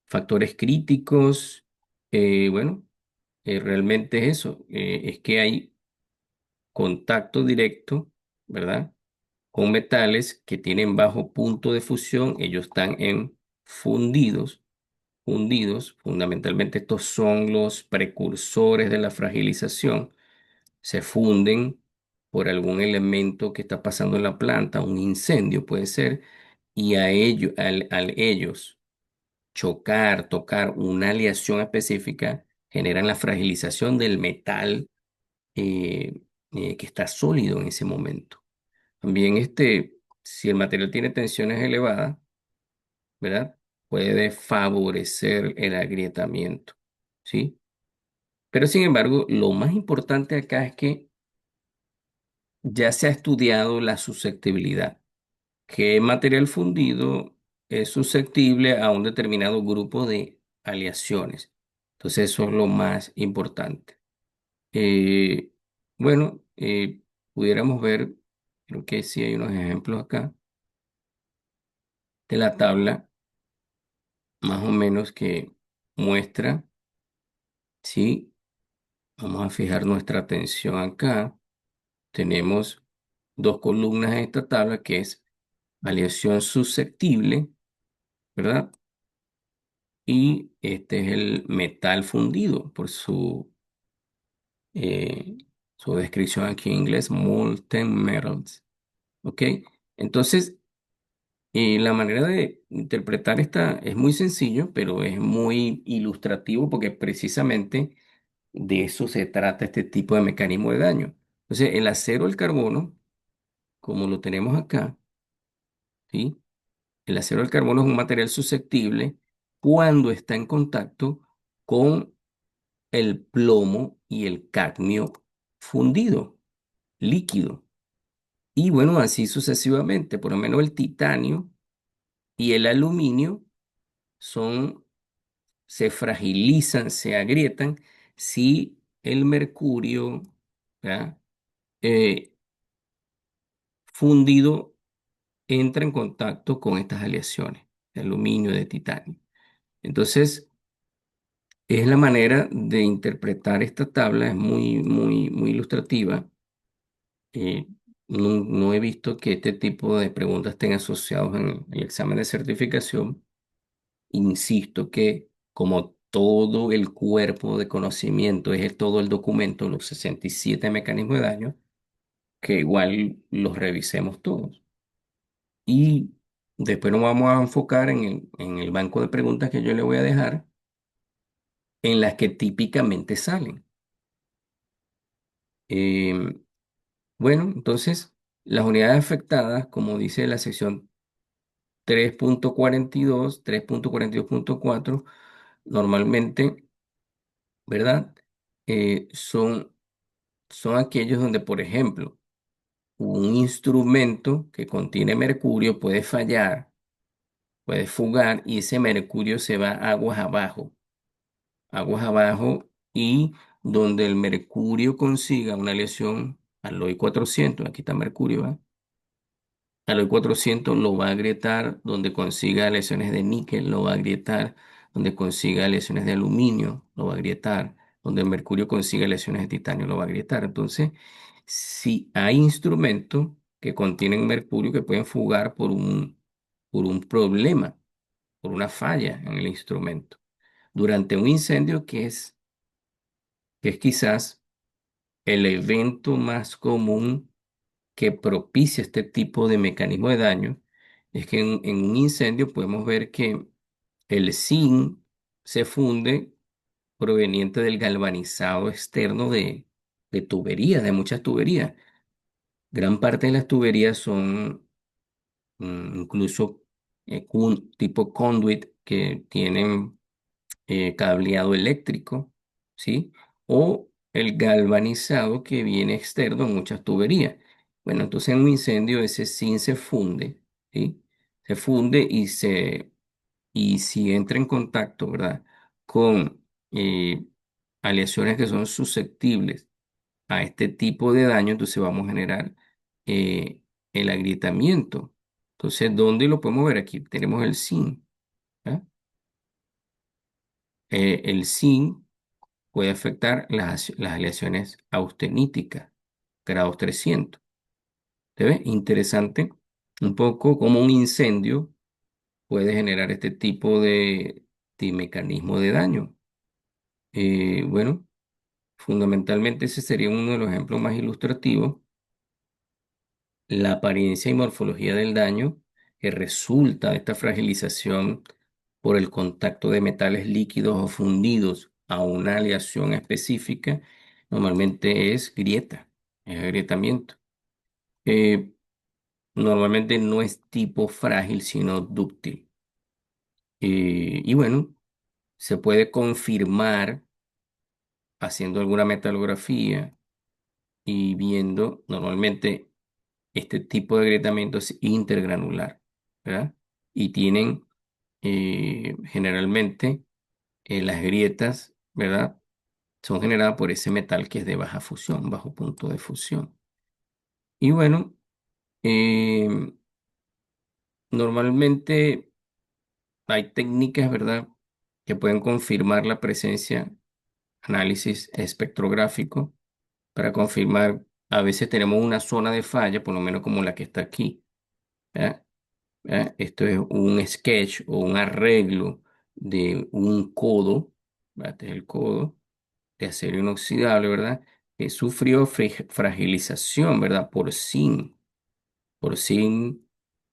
Factores críticos, bueno, realmente es eso, es que hay contacto directo, ¿verdad? Con metales que tienen bajo punto de fusión, ellos están en fundidos, fundamentalmente estos son los precursores de la fragilización, se funden por algún elemento que está pasando en la planta, un incendio puede ser, y a ellos, al ellos chocar, tocar una aleación específica, generan la fragilización del metal eh, que está sólido en ese momento. También si el material tiene tensiones elevadas, ¿verdad? Puede favorecer el agrietamiento, ¿sí? Pero sin embargo, lo más importante acá es que ya se ha estudiado la susceptibilidad. ¿Qué material fundido es susceptible a un determinado grupo de aleaciones? Entonces, eso es lo más importante. Eh, bueno, pudiéramos ver, creo que sí hay unos ejemplos acá de la tabla, más o menos que muestra ¿sí? Vamos a fijar nuestra atención acá. Tenemos dos columnas en esta tabla que es aleación susceptible, ¿verdad? Y este es el metal fundido por eh, su descripción aquí en inglés, molten metals. ¿Ok? Entonces, la manera de interpretar esta es muy sencillo, pero es muy ilustrativo porque precisamente de eso se trata este tipo de mecanismo de daño. Entonces, el acero, el carbono, como lo tenemos acá, ¿sí? El acero, el carbono es un material susceptible cuando está en contacto con el plomo y el cadmio fundido, líquido. Y bueno, así sucesivamente. Por lo menos el titanio y el aluminio son, se fragilizan, se agrietan si el mercurio, ¿verdad? eh, fundido entra en contacto con estas aleaciones de aluminio, de titanio. Entonces, es la manera de interpretar esta tabla, es muy ilustrativa. Eh, no he visto que este tipo de preguntas estén asociados en el examen de certificación. Insisto que como todo el cuerpo de conocimiento es todo el documento, los 67 mecanismos de daño, que igual los revisemos todos. Y después nos vamos a enfocar en el banco de preguntas que yo le voy a dejar, en las que típicamente salen. Em, bueno, entonces, las unidades afectadas, como dice la sección 3.42, 3.42.4, normalmente, ¿verdad? Son aquellos donde, por ejemplo, un instrumento que contiene mercurio puede fallar, puede fugar y ese mercurio se va aguas abajo y donde el mercurio consiga una lesión aloy 400, aquí está mercurio, ¿va? Aloy 400 lo va a agrietar donde consiga lesiones de níquel, lo va a agrietar donde consiga lesiones de aluminio, lo va a agrietar donde el mercurio consiga lesiones de titanio, lo va a agrietar. Entonces, si hay instrumentos que contienen mercurio que pueden fugar por un problema, por una falla en el instrumento, durante un incendio que es quizás el evento más común que propicia este tipo de mecanismo de daño, es que en un incendio podemos ver que el zinc se funde proveniente del galvanizado externo de tuberías, de muchas tuberías. Gran parte de las tuberías son incluso tipo conduit que tienen cableado eléctrico, ¿sí? O el galvanizado que viene externo en muchas tuberías. Bueno, entonces en un incendio ese zinc se funde, ¿sí? Se funde y si entra en contacto, ¿verdad? Con aleaciones que son susceptibles a este tipo de daño, entonces vamos a generar eh, el agrietamiento. Entonces, ¿dónde lo podemos ver? Aquí tenemos el zinc, ¿ah? El zinc puede afectar las aleaciones austeníticas, grados 300. ¿Te ves? Interesante un poco cómo un incendio puede generar este tipo de mecanismo de daño. Bueno, fundamentalmente ese sería uno de los ejemplos más ilustrativos. La apariencia y morfología del daño que resulta de esta fragilización por el contacto de metales líquidos o fundidos a una aleación específica, normalmente es grieta, es agrietamiento. Eh, Normalmente no es tipo frágil, sino dúctil. Y bueno, se puede confirmar haciendo alguna metalografía y viendo normalmente este tipo de agrietamiento es intergranular, ¿verdad? Y tienen generalmente las grietas, ¿verdad? Son generadas por ese metal que es de baja fusión, bajo punto de fusión. Y bueno, eh, normalmente hay técnicas, ¿verdad? Que pueden confirmar la presencia análisis espectrográfico para confirmar. A veces tenemos una zona de falla, por lo menos como la que está aquí. ¿Verdad? ¿Verdad? Esto es un sketch o un arreglo de un codo, ¿verdad? Este es el codo de acero inoxidable, ¿verdad? Que sufrió fragilización, ¿verdad? Por zinc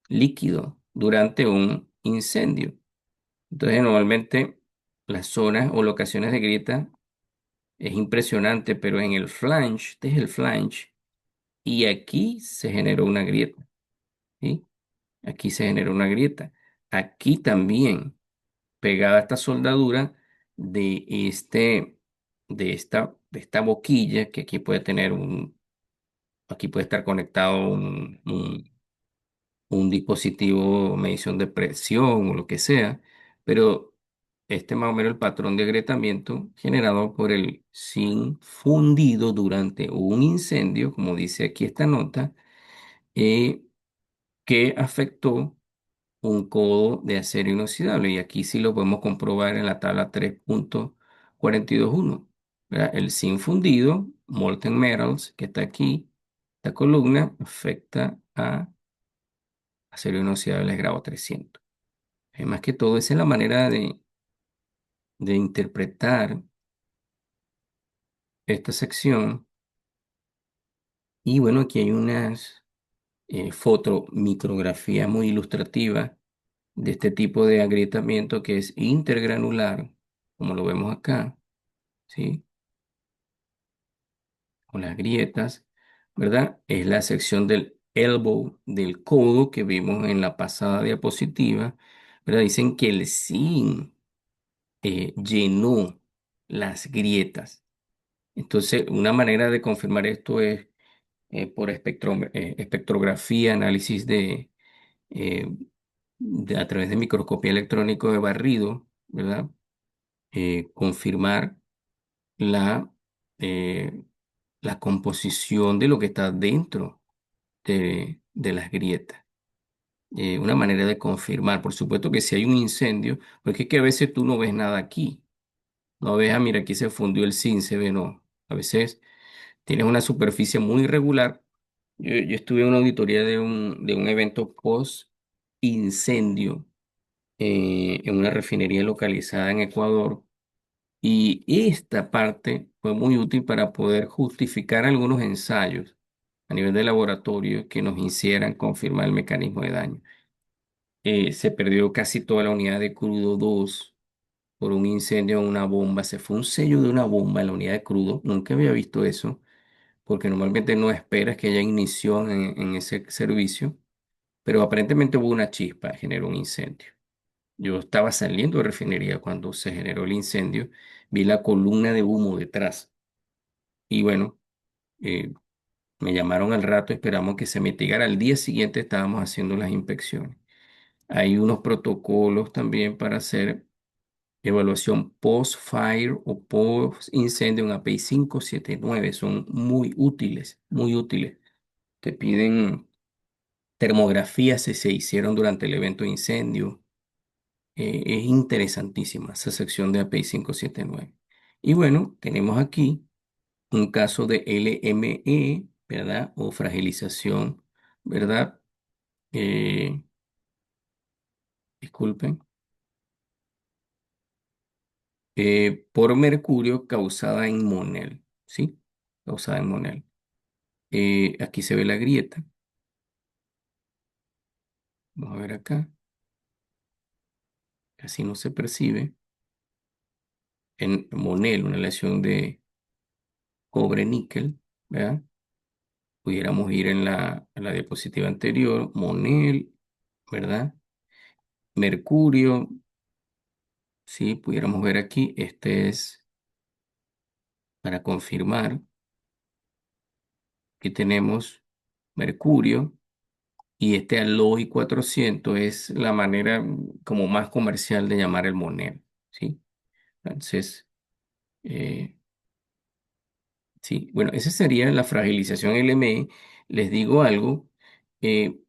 líquido durante un incendio. Entonces, normalmente las zonas o locaciones de grieta es impresionante, pero en el flange, este es el flange, y aquí se generó una grieta, ¿sí? Aquí se generó una grieta. Aquí también, pegada a esta soldadura de de esta boquilla, que aquí puede tener aquí puede estar conectado un dispositivo medición de presión o lo que sea, pero este es más o menos el patrón de agrietamiento generado por el zinc fundido durante un incendio, como dice aquí esta nota, eh, que afectó un codo de acero inoxidable. Y aquí sí lo podemos comprobar en la tabla 3.421. ¿Verdad? El zinc fundido, molten metals, que está aquí, esta columna afecta a acero inoxidable grado 300. Más que todo, esa es la manera de interpretar esta sección. Y bueno, aquí hay unas fotomicrografías muy ilustrativas de este tipo de agrietamiento que es intergranular, como lo vemos acá, ¿sí? Con las grietas, ¿verdad? Es la sección del elbow, del codo que vimos en la pasada diapositiva, ¿verdad? Dicen que el zinc llenó las grietas. Entonces, una manera de confirmar esto es por espectrografía, análisis eh, a través de microscopía electrónico de barrido, ¿verdad? Confirmar la, eh, la composición de lo que está dentro de las grietas. Una manera de confirmar, por supuesto que si hay un incendio, porque es que a veces tú no ves nada aquí. No ves, mira, aquí se fundió el zinc, se ve, no. A veces tienes una superficie muy irregular. Yo estuve en una auditoría de un evento post-incendio en una refinería localizada en Ecuador, y esta parte fue muy útil para poder justificar algunos ensayos a nivel de laboratorio que nos hicieran confirmar el mecanismo de daño. Se perdió casi toda la unidad de crudo 2 por un incendio en una bomba. Se fue un sello de una bomba en la unidad de crudo. Nunca había visto eso, porque normalmente no esperas que haya ignición en ese servicio, pero aparentemente hubo una chispa, generó un incendio. Yo estaba saliendo de refinería cuando se generó el incendio, vi la columna de humo detrás y bueno, eh, me llamaron al rato, esperamos que se mitigara. Al día siguiente estábamos haciendo las inspecciones. Hay unos protocolos también para hacer evaluación post-fire o post-incendio en API 579. Son muy útiles, muy útiles. Te piden termografías si se hicieron durante el evento de incendio. Es interesantísima esa sección de API 579. Y bueno, tenemos aquí un caso de LME, ¿verdad? O fragilización, ¿verdad? Eh, disculpen. Por mercurio causada en Monel, ¿sí? Causada en Monel. Aquí se ve la grieta. Vamos a ver acá. Casi no se percibe. En Monel, una aleación de cobre-níquel, ¿verdad? Pudiéramos ir en la diapositiva anterior. Monel, ¿verdad? Mercurio, sí, pudiéramos ver aquí. Este es para confirmar que tenemos mercurio. Y este Alloy 400 es la manera como más comercial de llamar el Monero, ¿sí? Entonces, eh, sí, bueno, esa sería la fragilización LME. Les digo algo, eh,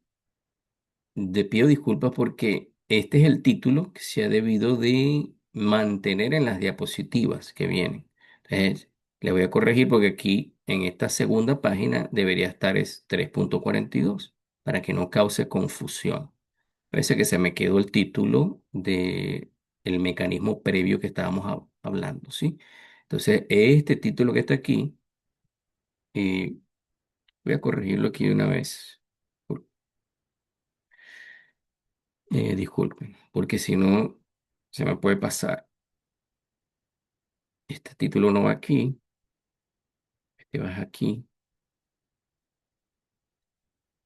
de pido disculpas porque este es el título que se ha debido de mantener en las diapositivas que vienen. Eh, Le voy a corregir porque aquí en esta segunda página debería estar es 3.42 para que no cause confusión. Parece que se me quedó el título de el mecanismo previo que estábamos hablando, ¿sí? Entonces, este título que está aquí, eh, voy a corregirlo aquí de una vez. Por- Disculpen, porque si no, se me puede pasar. Este título no va aquí, este va aquí,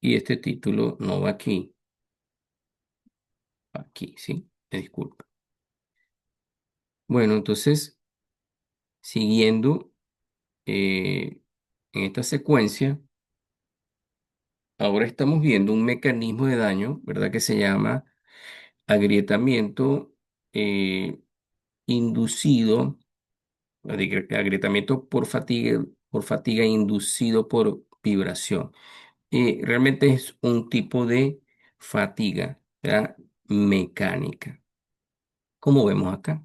y este título no va aquí, va aquí, ¿sí? Me disculpa. Bueno, entonces, siguiendo en esta secuencia, ahora estamos viendo un mecanismo de daño, ¿verdad? Que se llama agrietamiento eh, inducido, agrietamiento por fatiga inducido por vibración. Realmente es un tipo de fatiga, ¿verdad? Mecánica, como vemos acá,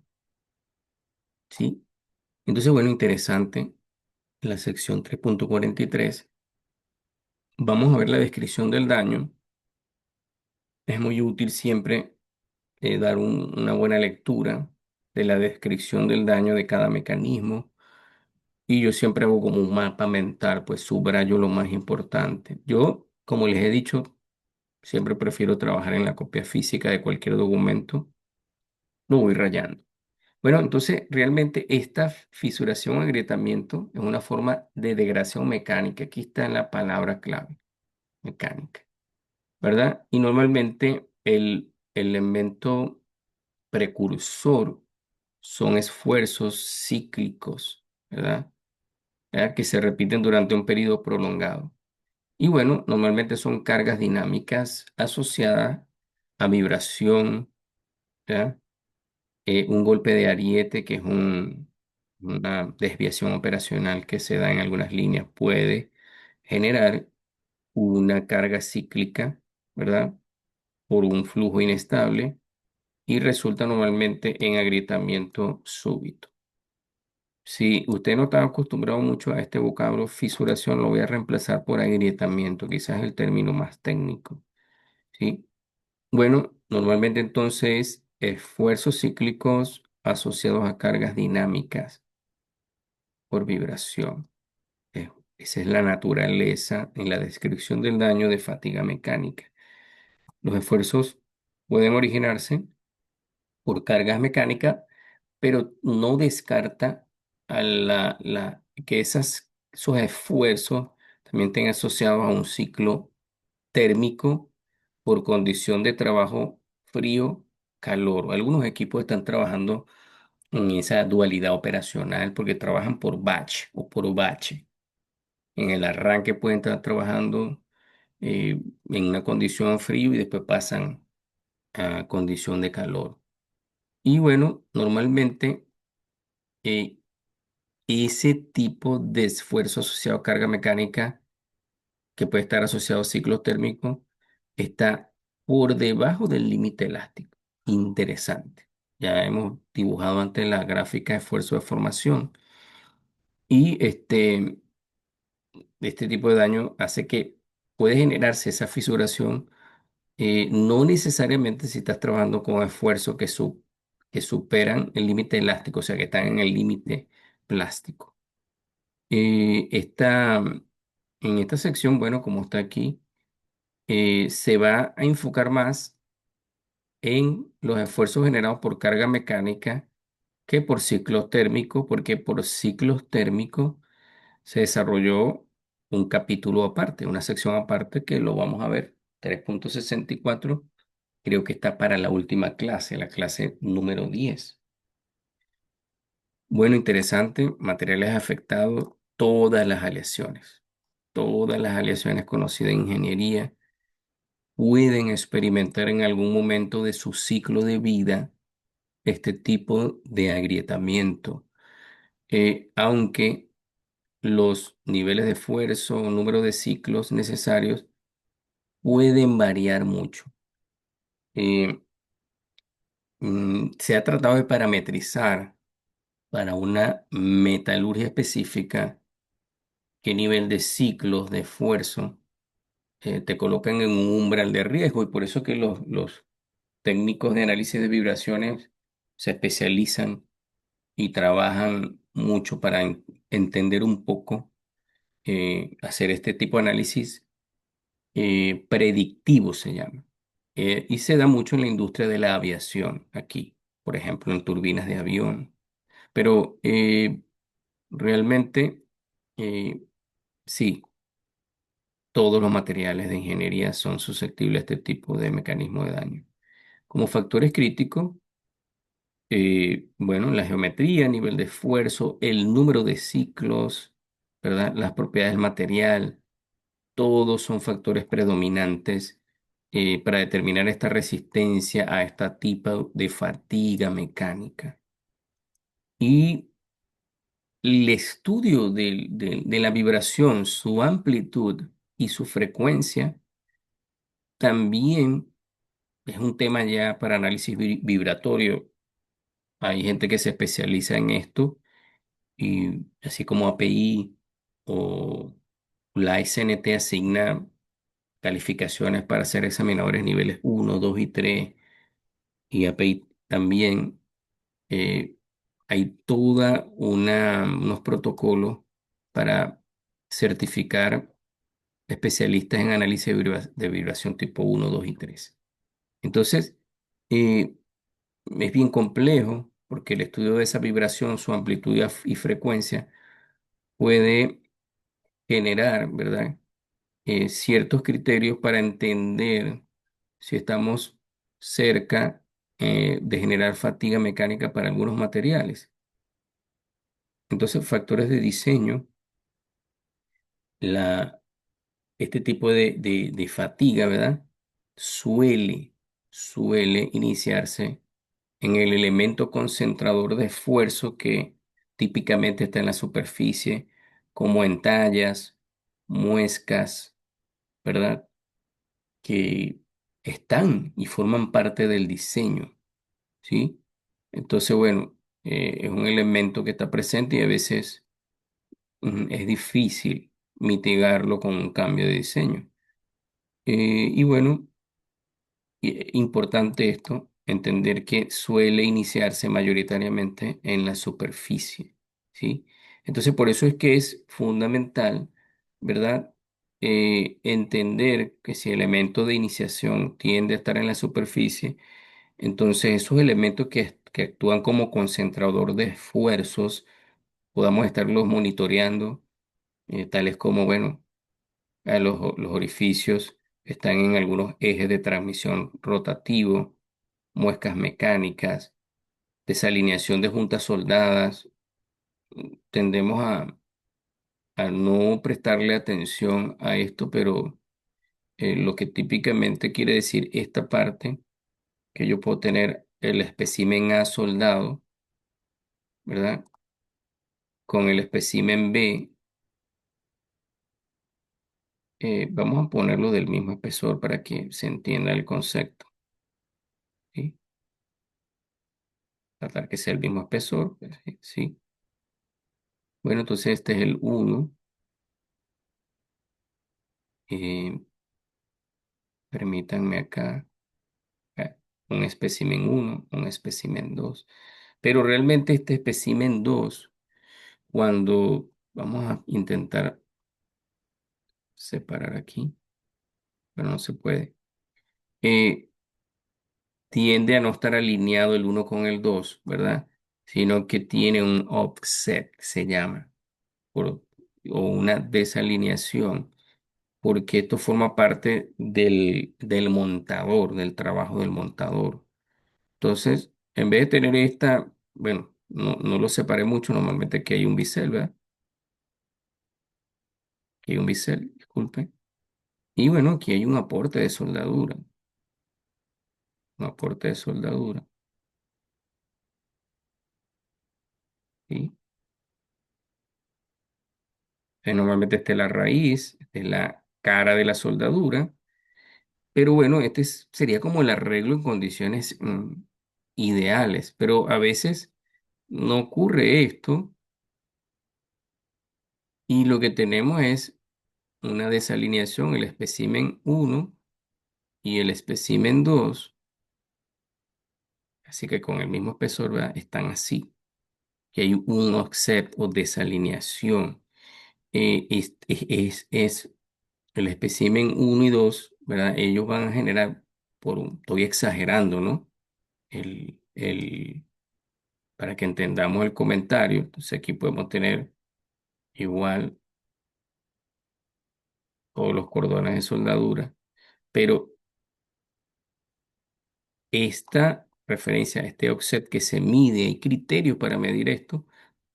¿sí? Entonces, bueno, interesante, la sección 3.43. Vamos a ver la descripción del daño. Es muy útil siempre dar una buena lectura de la descripción del daño de cada mecanismo. Y yo siempre hago como un mapa mental, pues subrayo lo más importante. Yo, como les he dicho, siempre prefiero trabajar en la copia física de cualquier documento. Lo voy rayando. Bueno, entonces realmente esta fisuración o agrietamiento es una forma de degradación mecánica. Aquí está la palabra clave, mecánica, ¿verdad? Y normalmente el elemento precursor son esfuerzos cíclicos, ¿verdad? Que se repiten durante un periodo prolongado. Y bueno, normalmente son cargas dinámicas asociadas a vibración, ¿verdad? Un golpe de ariete, que es una desviación operacional que se da en algunas líneas, puede generar una carga cíclica, ¿verdad? Por un flujo inestable y resulta normalmente en agrietamiento súbito. Si usted no está acostumbrado mucho a este vocablo fisuración, lo voy a reemplazar por agrietamiento, quizás el término más técnico, ¿sí? Bueno, normalmente entonces esfuerzos cíclicos asociados a cargas dinámicas por vibración. Eh, Esa es la naturaleza en la descripción del daño de fatiga mecánica. Los esfuerzos pueden originarse por cargas mecánicas, pero no descarta que esos esfuerzos también estén asociados a un ciclo térmico por condición de trabajo frío-calor. Algunos equipos están trabajando en esa dualidad operacional porque trabajan por batch o por bache. En el arranque pueden estar trabajando en una condición frío y después pasan a condición de calor. Y bueno, normalmente eh, ese tipo de esfuerzo asociado a carga mecánica, que puede estar asociado a ciclos térmicos, está por debajo del límite elástico. Interesante. Ya hemos dibujado antes la gráfica de esfuerzo de formación. Y este tipo de daño hace que puede generarse esa fisuración, no necesariamente si estás trabajando con esfuerzos que superan el límite elástico, o sea, que están en el límite plástico. En esta sección, bueno, como está aquí, se va a enfocar más en los esfuerzos generados por carga mecánica que por ciclos térmicos, porque por ciclos térmicos se desarrolló un capítulo aparte, una sección aparte que lo vamos a ver, 3.64, creo que está para la última clase, la clase número 10. Bueno, interesante, materiales afectados, todas las aleaciones conocidas en ingeniería pueden experimentar en algún momento de su ciclo de vida este tipo de agrietamiento, aunque los niveles de esfuerzo o número de ciclos necesarios pueden variar mucho. Eh, Se ha tratado de parametrizar para una metalurgia específica, qué nivel de ciclos de esfuerzo te colocan en un umbral de riesgo y por eso que los técnicos de análisis de vibraciones se especializan y trabajan mucho para entender un poco, hacer este tipo de análisis predictivo se llama. Y se da mucho en la industria de la aviación aquí, por ejemplo, en turbinas de avión. Pero realmente, eh, sí, todos los materiales de ingeniería son susceptibles a este tipo de mecanismo de daño. Como factores críticos, bueno, la geometría, nivel de esfuerzo, el número de ciclos, ¿verdad? Las propiedades del material, todos son factores predominantes para determinar esta resistencia a este tipo de fatiga mecánica. Y el estudio de la vibración, su amplitud y su frecuencia también es un tema ya para análisis vibratorio. Hay gente que se especializa en esto y así como API o la SNT asigna calificaciones para ser examinadores niveles uno 2 y 3 y API también, eh, hay toda unos protocolos para certificar especialistas en análisis de vibración tipo uno 2 y 3. Entonces, eh, es bien complejo porque el estudio de esa vibración, su amplitud y frecuencia puede generar, ¿verdad? Ciertos criterios para entender si estamos cerca de generar fatiga mecánica para algunos materiales. Entonces, factores de diseño, la, este tipo de fatiga, ¿verdad? Suele iniciarse en el elemento concentrador de esfuerzo que típicamente está en la superficie, como en tallas, muescas, ¿verdad? Que están y forman parte del diseño, ¿sí? Entonces, bueno, es un elemento que está presente y a veces es difícil mitigarlo con un cambio de diseño. Y bueno, importante esto, entender que suele iniciarse mayoritariamente en la superficie, ¿sí? Entonces, por eso es que es fundamental, ¿verdad? Entender que si el elemento de iniciación tiende a estar en la superficie, entonces esos elementos que actúan como concentrador de esfuerzos, podamos estarlos monitoreando, tales como, bueno, los orificios están en algunos ejes de transmisión rotativo, muescas mecánicas, desalineación de juntas soldadas. Tendemos a no prestarle atención a esto, pero lo que típicamente quiere decir esta parte, que yo puedo tener el espécimen A soldado, ¿verdad? Con el espécimen B, vamos a ponerlo del mismo espesor para que se entienda el concepto, ¿sí? Tratar que sea el mismo espesor, pues, sí, sí. Bueno, entonces este es el uno. Eh, Permítanme acá un espécimen uno, un espécimen 2. Pero realmente este espécimen 2, cuando vamos a intentar separar aquí, pero no se puede, eh, tiende a no estar alineado el uno con el 2, ¿verdad? Sino que tiene un offset, se llama, por- o una desalineación, porque esto forma parte del montador, del trabajo del montador. Entonces, en vez de tener esta, bueno, no lo separé mucho, normalmente aquí hay un bisel, ¿verdad? Aquí hay un bisel, disculpe. Y bueno, aquí hay un aporte de soldadura, un aporte de soldadura, ¿sí? Normalmente esta es la raíz, esta es la cara de la soldadura, pero bueno, sería como el arreglo en condiciones ideales, pero a veces no ocurre esto y lo que tenemos es una desalineación, el espécimen uno y el espécimen 2, así que con el mismo espesor, ¿verdad? Están así, que hay un offset o desalineación. Es el espécimen uno y 2, ¿verdad? Ellos van a generar, estoy exagerando, ¿no? Para que entendamos el comentario, entonces aquí podemos tener igual todos los cordones de soldadura, pero esta referencia a este offset que se mide, hay criterios para medir esto,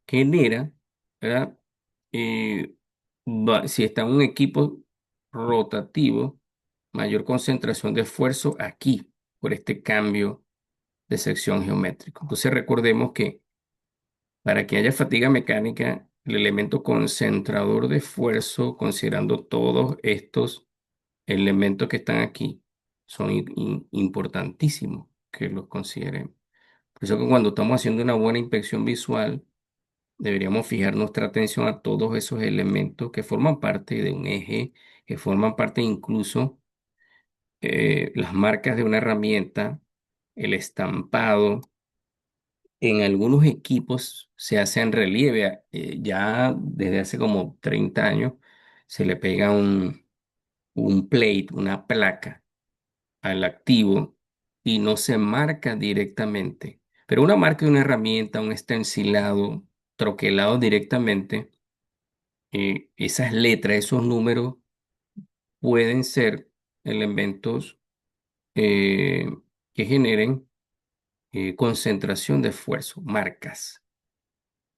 genera, ¿verdad? Eh, si está en un equipo rotativo, mayor concentración de esfuerzo aquí, por este cambio de sección geométrico. Entonces recordemos que para que haya fatiga mecánica, el elemento concentrador de esfuerzo, considerando todos estos elementos que están aquí, son importantísimos que los consideremos. Por eso que cuando estamos haciendo una buena inspección visual, deberíamos fijar nuestra atención a todos esos elementos que forman parte de un eje, que forman parte incluso las marcas de una herramienta, el estampado. En algunos equipos se hace en relieve, ya desde hace como 30 años se le pega un plate, una placa al activo y no se marca directamente. Pero una marca de una herramienta, un estencilado, troquelado directamente, esas letras, esos números pueden ser elementos eh, que generen concentración de esfuerzo, marcas.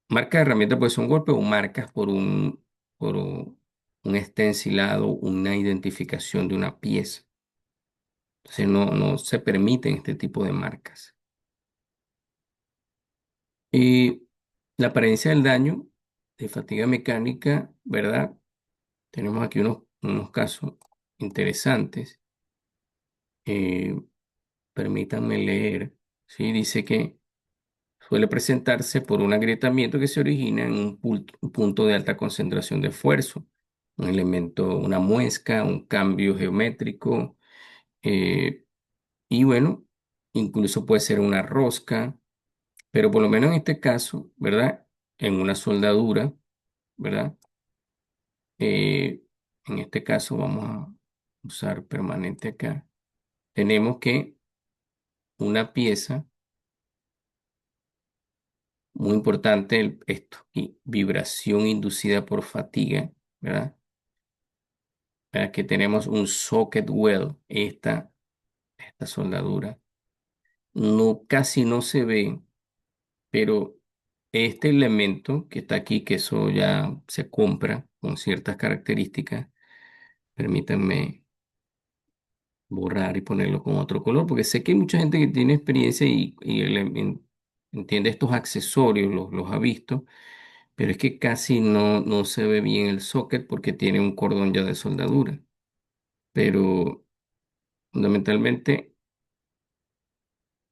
Marcas de herramientas pues son golpes o marcas por un estencilado, una identificación de una pieza. Entonces no se permiten este tipo de marcas. Y la apariencia del daño de fatiga mecánica, ¿verdad? Tenemos aquí unos casos interesantes. Eh, Permítanme leer. ¿Sí? Dice que suele presentarse por un agrietamiento que se origina en un punto de alta concentración de esfuerzo, un elemento, una muesca, un cambio geométrico, eh, y bueno, incluso puede ser una rosca, pero por lo menos en este caso, ¿verdad? En una soldadura, ¿verdad? Eh, en este caso vamos a usar permanente acá. Tenemos que una pieza muy importante esto, y vibración inducida por fatiga, ¿verdad? Que tenemos un socket weld, esta soldadura. No, casi no se ve, pero este elemento que está aquí, que eso ya se compra con ciertas características, permítanme borrar y ponerlo con otro color, porque sé que hay mucha gente que tiene experiencia y entiende estos accesorios, los ha visto, pero es que casi no se ve bien el socket porque tiene un cordón ya de soldadura. Pero fundamentalmente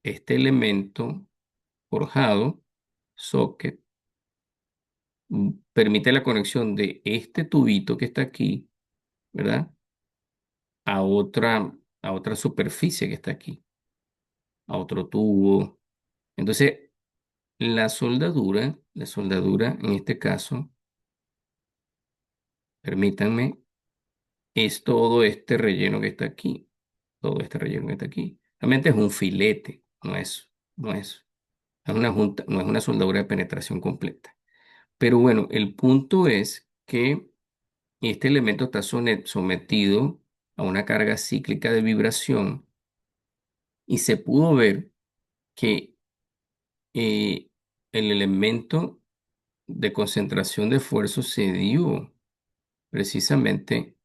este elemento forjado, socket, permite la conexión de este tubito que está aquí, ¿verdad? A otra superficie que está aquí, a otro tubo. Entonces, la soldadura en este caso, permítanme, es todo este relleno que está aquí, todo este relleno que está aquí. Realmente es un filete, no es una soldadura de penetración completa. Pero bueno, el punto es que este elemento está sometido a una carga cíclica de vibración y se pudo ver que eh, el elemento de concentración de esfuerzo se dio precisamente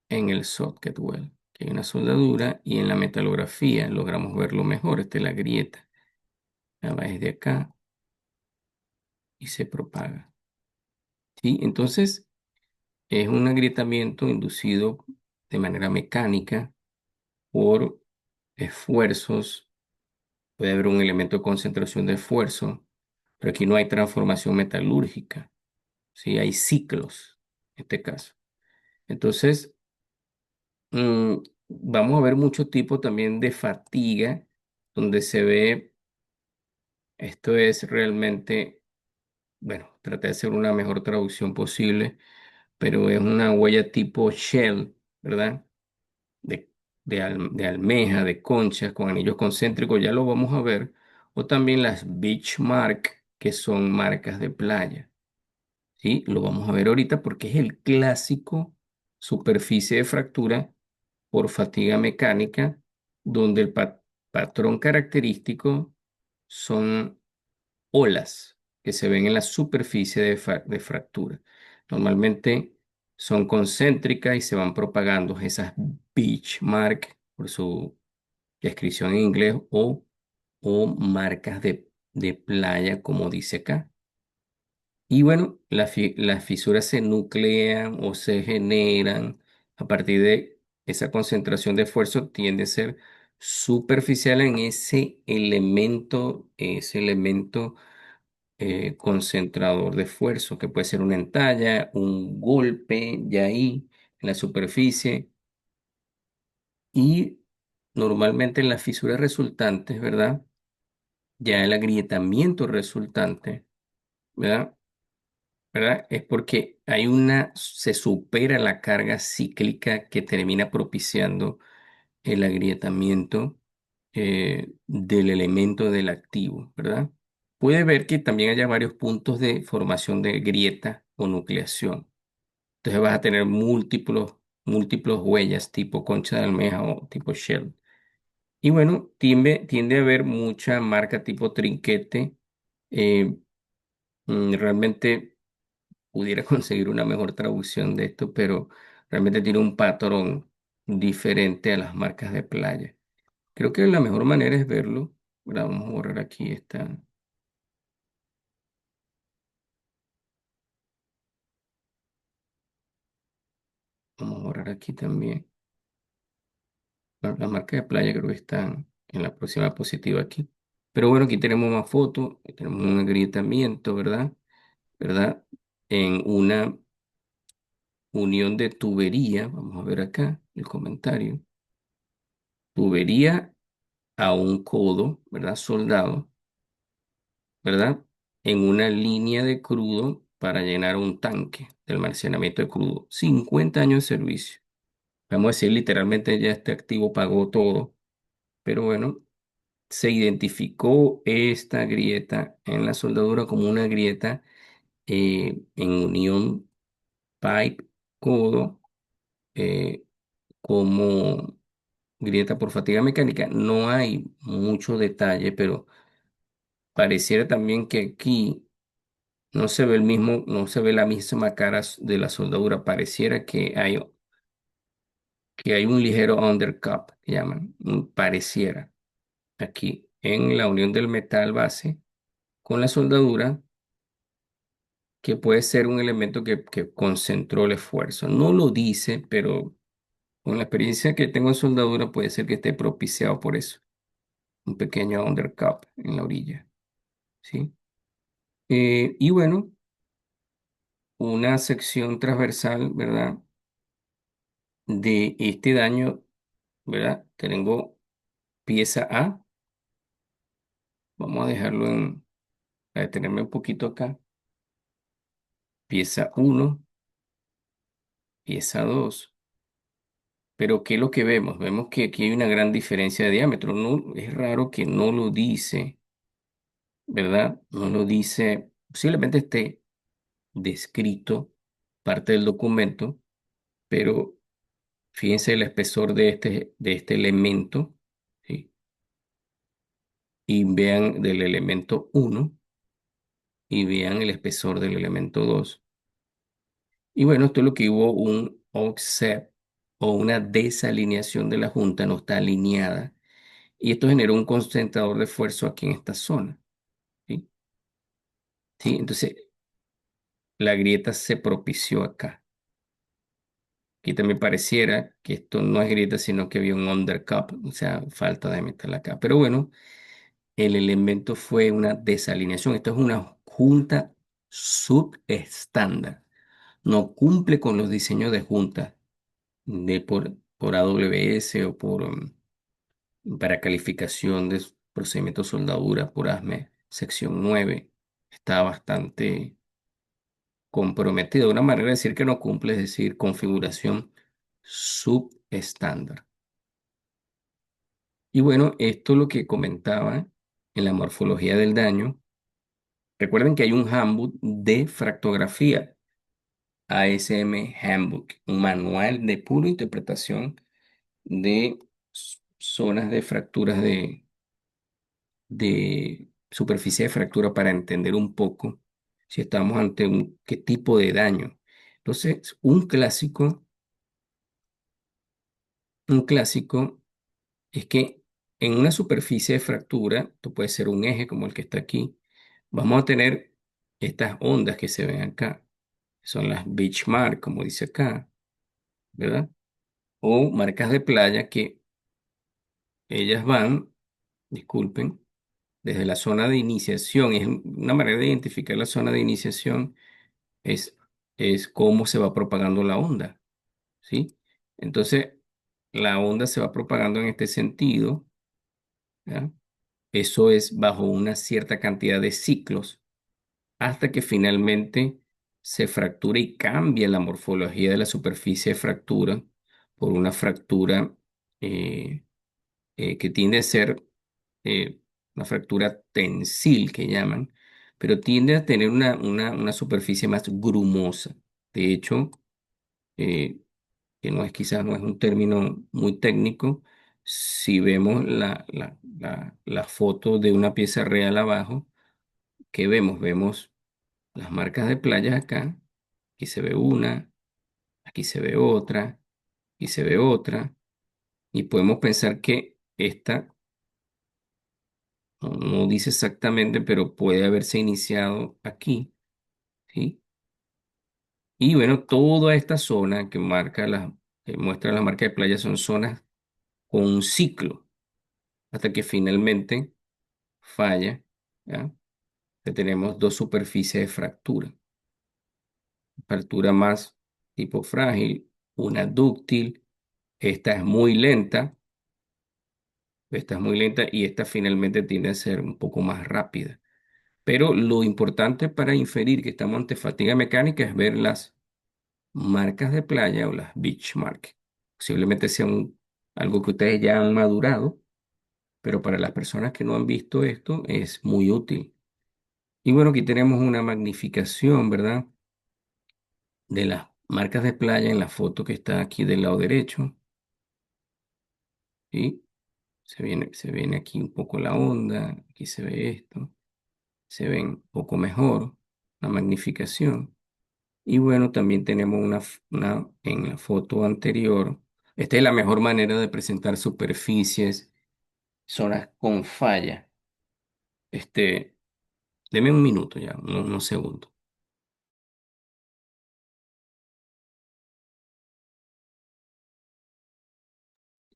en el socket weld, que hay una soldadura, y en la metalografía logramos verlo mejor. Esta es la grieta. La va desde acá y se propaga. ¿Sí? Entonces, es un agrietamiento inducido de manera mecánica por esfuerzos. Puede haber un elemento de concentración de esfuerzo, pero aquí no hay transformación metalúrgica, ¿sí? Hay ciclos, en este caso. Entonces, mm, vamos a ver muchos tipos también de fatiga, donde se ve, esto es realmente, bueno, traté de hacer una mejor traducción posible, pero es una huella tipo shell, ¿verdad? De, de almeja, de conchas con anillos concéntricos, ya lo vamos a ver, o también las beach mark, que son marcas de playa, ¿sí? Lo vamos a ver ahorita porque es el clásico superficie de fractura por fatiga mecánica, donde el patrón característico son olas que se ven en la superficie de fractura. Normalmente son concéntricas y se van propagando esas beach mark por su descripción en inglés o marcas de playa, como dice acá. Y bueno, las fisuras se nuclean o se generan a partir de esa concentración de esfuerzo, tiende a ser superficial en ese elemento concentrador de esfuerzo, que puede ser una entalla, un golpe ya ahí en la superficie. Y normalmente en las fisuras resultantes, ¿verdad? Ya el agrietamiento resultante, ¿verdad? ¿Verdad? Es porque se supera la carga cíclica que termina propiciando el agrietamiento del elemento del activo, ¿verdad? Puede ver que también haya varios puntos de formación de grieta o nucleación. Entonces vas a tener múltiplos huellas tipo concha de almeja o tipo shell. Y bueno, tiende a haber mucha marca tipo trinquete. eh, Realmente pudiera conseguir una mejor traducción de esto, pero realmente tiene un patrón diferente a las marcas de playa. Creo que la mejor manera es verlo. ¿Verdad? Vamos a borrar aquí esta. Vamos a borrar aquí también. Bueno, la marca de playa creo que están en la próxima diapositiva aquí. Pero bueno, aquí tenemos más fotos, tenemos un agrietamiento, ¿verdad? ¿Verdad? En una unión de tubería, vamos a ver acá el comentario, tubería a un codo, ¿verdad? Soldado, ¿verdad? En una línea de crudo para llenar un tanque de almacenamiento de crudo. 50 años de servicio. Vamos a decir, literalmente ya este activo pagó todo, pero bueno, se identificó esta grieta en la soldadura como una grieta en unión pipe-codo, eh, como grieta por fatiga mecánica. No hay mucho detalle, pero pareciera también que aquí no se ve no se ve la misma cara de la soldadura. Pareciera que hay un ligero undercut, que llaman, pareciera aquí en la unión del metal base con la soldadura, que puede ser un elemento que concentró el esfuerzo. No lo dice, pero con la experiencia que tengo en soldadura puede ser que esté propiciado por eso. Un pequeño undercut en la orilla, ¿sí? Y bueno, una sección transversal, ¿verdad? De este daño, ¿verdad? Tengo pieza A. Vamos a dejarlo a detenerme un poquito acá. Pieza uno, pieza 2. Pero ¿qué es lo que vemos? Vemos que aquí hay una gran diferencia de diámetro. No, es raro que no lo dice, ¿verdad? No lo dice, posiblemente esté descrito parte del documento, pero fíjense el espesor de este elemento, ¿sí? Y vean del elemento uno y vean el espesor del elemento 2. Y bueno, esto es lo que hubo un offset o una desalineación de la junta, no está alineada. Y esto generó un concentrador de esfuerzo aquí en esta zona. ¿Sí? ¿Sí? Entonces, la grieta se propició acá. Aquí también pareciera que esto no es grieta, sino que había un undercut, o sea, falta de metal acá. Pero bueno, el elemento fue una desalineación. Esto es junta subestándar. No cumple con los diseños de junta por AWS o para calificación de procedimiento de soldadura por ASME, sección 9. Está bastante comprometido. Una manera de decir que no cumple es decir configuración subestándar. Y bueno, esto es lo que comentaba en la morfología del daño. Recuerden que hay un handbook de fractografía, ASM Handbook, un manual de pura interpretación de zonas de fracturas de superficie de fractura para entender un poco si estamos ante qué tipo de daño. Entonces, un clásico es que en una superficie de fractura, esto puede ser un eje como el que está aquí, vamos a tener estas ondas que se ven acá, que son las beach marks, como dice acá, ¿verdad? O marcas de playa que ellas van, disculpen, desde la zona de iniciación. Es una manera de identificar la zona de iniciación es, es cómo se va propagando la onda, ¿sí? Entonces, la onda se va propagando en este sentido, ¿ya? Eso es bajo una cierta cantidad de ciclos hasta que finalmente se fractura y cambia la morfología de la superficie de fractura por una fractura eh, que tiende a ser eh, una fractura tensil que llaman, pero tiende a tener una superficie más grumosa. De hecho, eh, que no es quizás no es un término muy técnico, si vemos la foto de una pieza real abajo, ¿qué vemos? Vemos las marcas de playas acá, aquí se ve una, aquí se ve otra, y se ve otra, y podemos pensar que esta no dice exactamente, pero puede haberse iniciado aquí, ¿sí? Y bueno, toda esta zona que muestra la marca de playa son zonas con un ciclo, hasta que finalmente falla, ¿ya? Que tenemos dos superficies de fractura. Fractura más tipo frágil, una dúctil, esta es muy lenta, esta es muy lenta y esta finalmente tiende a ser un poco más rápida. Pero lo importante para inferir que estamos ante fatiga mecánica es ver las marcas de playa o las beach marks. Posiblemente sea algo que ustedes ya han madurado, pero para las personas que no han visto esto es muy útil. Y bueno, aquí tenemos una magnificación, ¿verdad? De las marcas de playa en la foto que está aquí del lado derecho. ¿Sí? Se viene aquí un poco la onda, aquí se ve esto, se ven un poco mejor la magnificación. Y bueno, también tenemos una en la foto anterior. Esta es la mejor manera de presentar superficies, zonas con falla. Este, deme un minuto ya, unos segundos.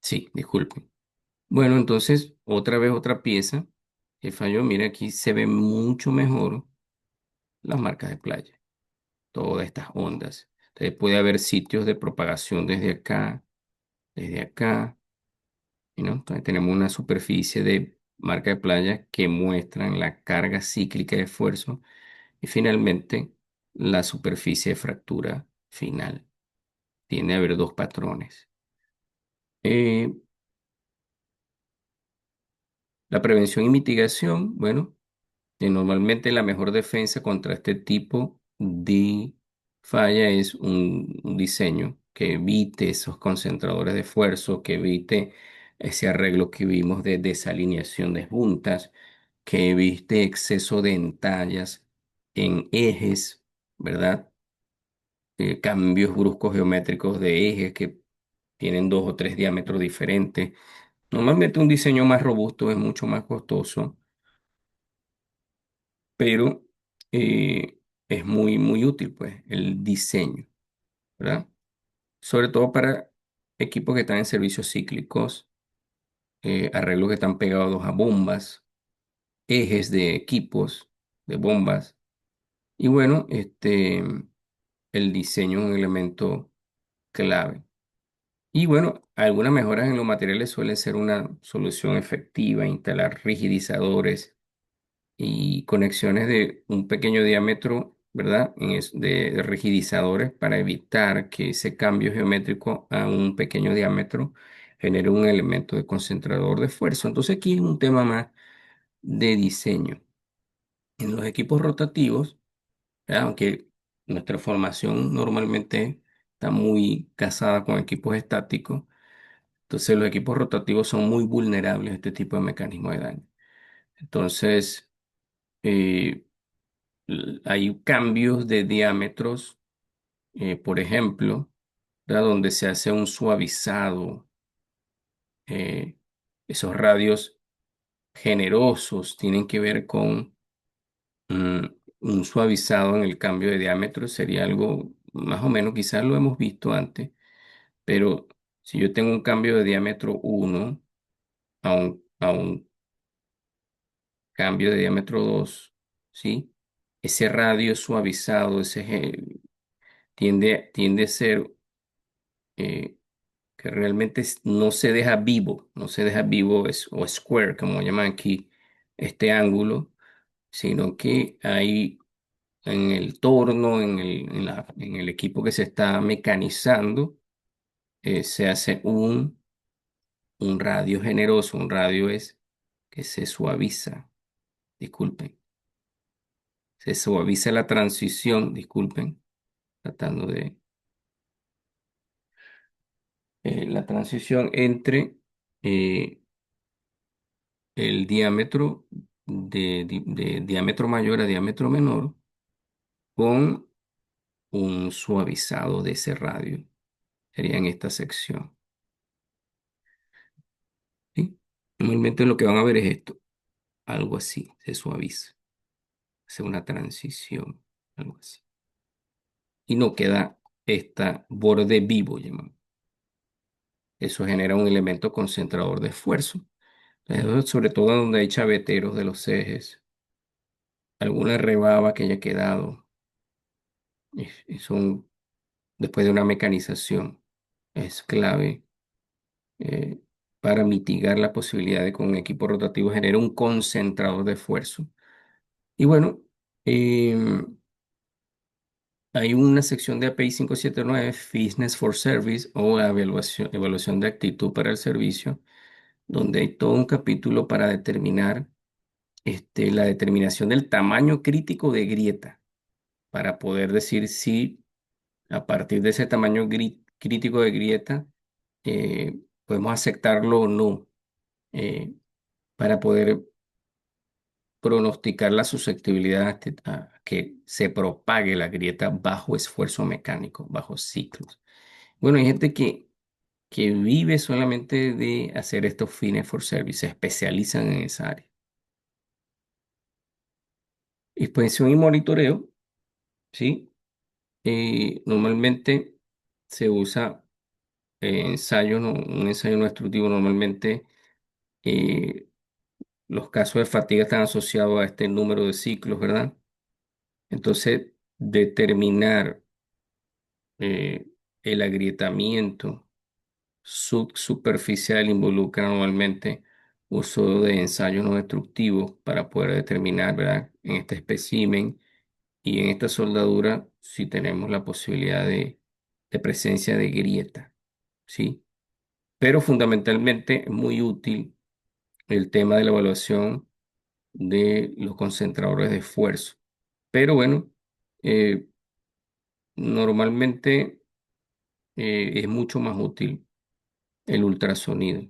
Sí, disculpen. Bueno, entonces, otra vez otra pieza que falló. Mira, aquí se ve mucho mejor las marcas de playa, todas estas ondas. Entonces, puede haber sitios de propagación desde acá, ¿no? Entonces, tenemos una superficie de marca de playa que muestran la carga cíclica de esfuerzo y finalmente la superficie de fractura final. Tiene a haber dos patrones. Eh, la prevención y mitigación, bueno. Normalmente la mejor defensa contra este tipo de falla es un diseño que evite esos concentradores de esfuerzo, que evite ese arreglo que vimos de desalineación de juntas, que evite exceso de entallas en ejes, ¿verdad? Cambios bruscos geométricos de ejes que tienen dos o tres diámetros diferentes. Normalmente un diseño más robusto es mucho más costoso, pero es muy, muy útil, pues, el diseño, ¿verdad? Sobre todo para equipos que están en servicios cíclicos, arreglos que están pegados a bombas, ejes de equipos, de bombas. Y bueno, el diseño es un elemento clave. Y bueno, algunas mejoras en los materiales suelen ser una solución efectiva, instalar rigidizadores y conexiones de un pequeño diámetro, ¿verdad? De rigidizadores para evitar que ese cambio geométrico a un pequeño diámetro genere un elemento de concentrador de fuerza. Entonces aquí es un tema más de diseño. En los equipos rotativos, ¿verdad? Aunque nuestra formación normalmente está muy casada con equipos estáticos, entonces los equipos rotativos son muy vulnerables a este tipo de mecanismo de daño. Entonces, eh, hay cambios de diámetros, por ejemplo, ¿verdad? Donde se hace un suavizado, eh, esos radios generosos tienen que ver con mm, un suavizado en el cambio de diámetro, sería algo más o menos, quizás lo hemos visto antes, pero si yo tengo un cambio de diámetro 1 a un cambio de diámetro 2, ¿sí? Ese radio suavizado, tiende a ser eh, que realmente no se deja vivo, no se deja vivo o square, como llaman aquí, este ángulo, sino que hay en el torno, en el equipo que se está mecanizando, se hace un radio generoso, un radio es que se suaviza, disculpen, se suaviza la transición, disculpen, tratando de la transición entre eh, el diámetro de diámetro mayor a diámetro menor con un suavizado de ese radio. Sería en esta sección. ¿Sí? Normalmente lo que van a ver es esto, algo así, se suaviza, hace una transición, algo así. Y no queda esta borde vivo, llamamos. Eso genera un elemento concentrador de esfuerzo. Sobre todo donde hay chaveteros de los ejes, alguna rebaba que haya quedado, son después de una mecanización, es clave eh, para mitigar la posibilidad de que un equipo rotativo genere un concentrador de esfuerzo. Y bueno, hay una sección de API 579, Fitness for Service o evaluación de actitud para el servicio, donde hay todo un capítulo para determinar la determinación del tamaño crítico de grieta, para poder decir si a partir de ese tamaño crítico de grieta podemos aceptarlo o no, eh, para poder pronosticar la susceptibilidad a que se propague la grieta bajo esfuerzo mecánico, bajo ciclos. Bueno, hay gente que vive solamente de hacer estos fines for service, se especializan en esa área. Inspección y monitoreo, ¿sí? Normalmente se usa ensayo, un ensayo no destructivo. Normalmente eh, los casos de fatiga están asociados a este número de ciclos, ¿verdad? Entonces, determinar eh, el agrietamiento subsuperficial involucra normalmente uso de ensayos no destructivos para poder determinar, ¿verdad? En este espécimen y en esta soldadura si tenemos la posibilidad de presencia de grieta, ¿sí? Pero fundamentalmente es muy útil el tema de la evaluación de los concentradores de esfuerzo. Pero bueno, eh, normalmente es mucho más útil el ultrasonido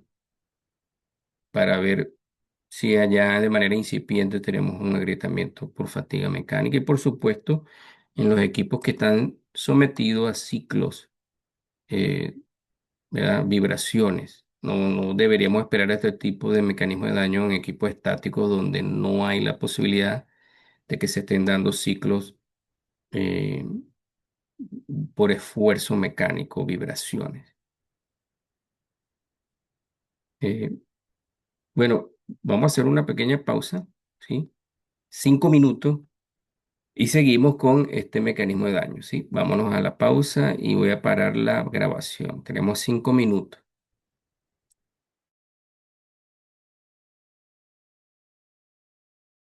para ver si allá de manera incipiente tenemos un agrietamiento por fatiga mecánica y por supuesto en los equipos que están sometidos a ciclos, eh, ¿verdad? Vibraciones. No deberíamos esperar este tipo de mecanismo de daño en equipos estáticos donde no hay la posibilidad de que se estén dando ciclos eh, por esfuerzo mecánico, vibraciones. Eh, bueno, vamos a hacer una pequeña pausa, ¿sí? 5 minutos Y seguimos con este mecanismo de daño, ¿sí? Vámonos a la pausa y voy a parar la grabación. Tenemos 5 minutos.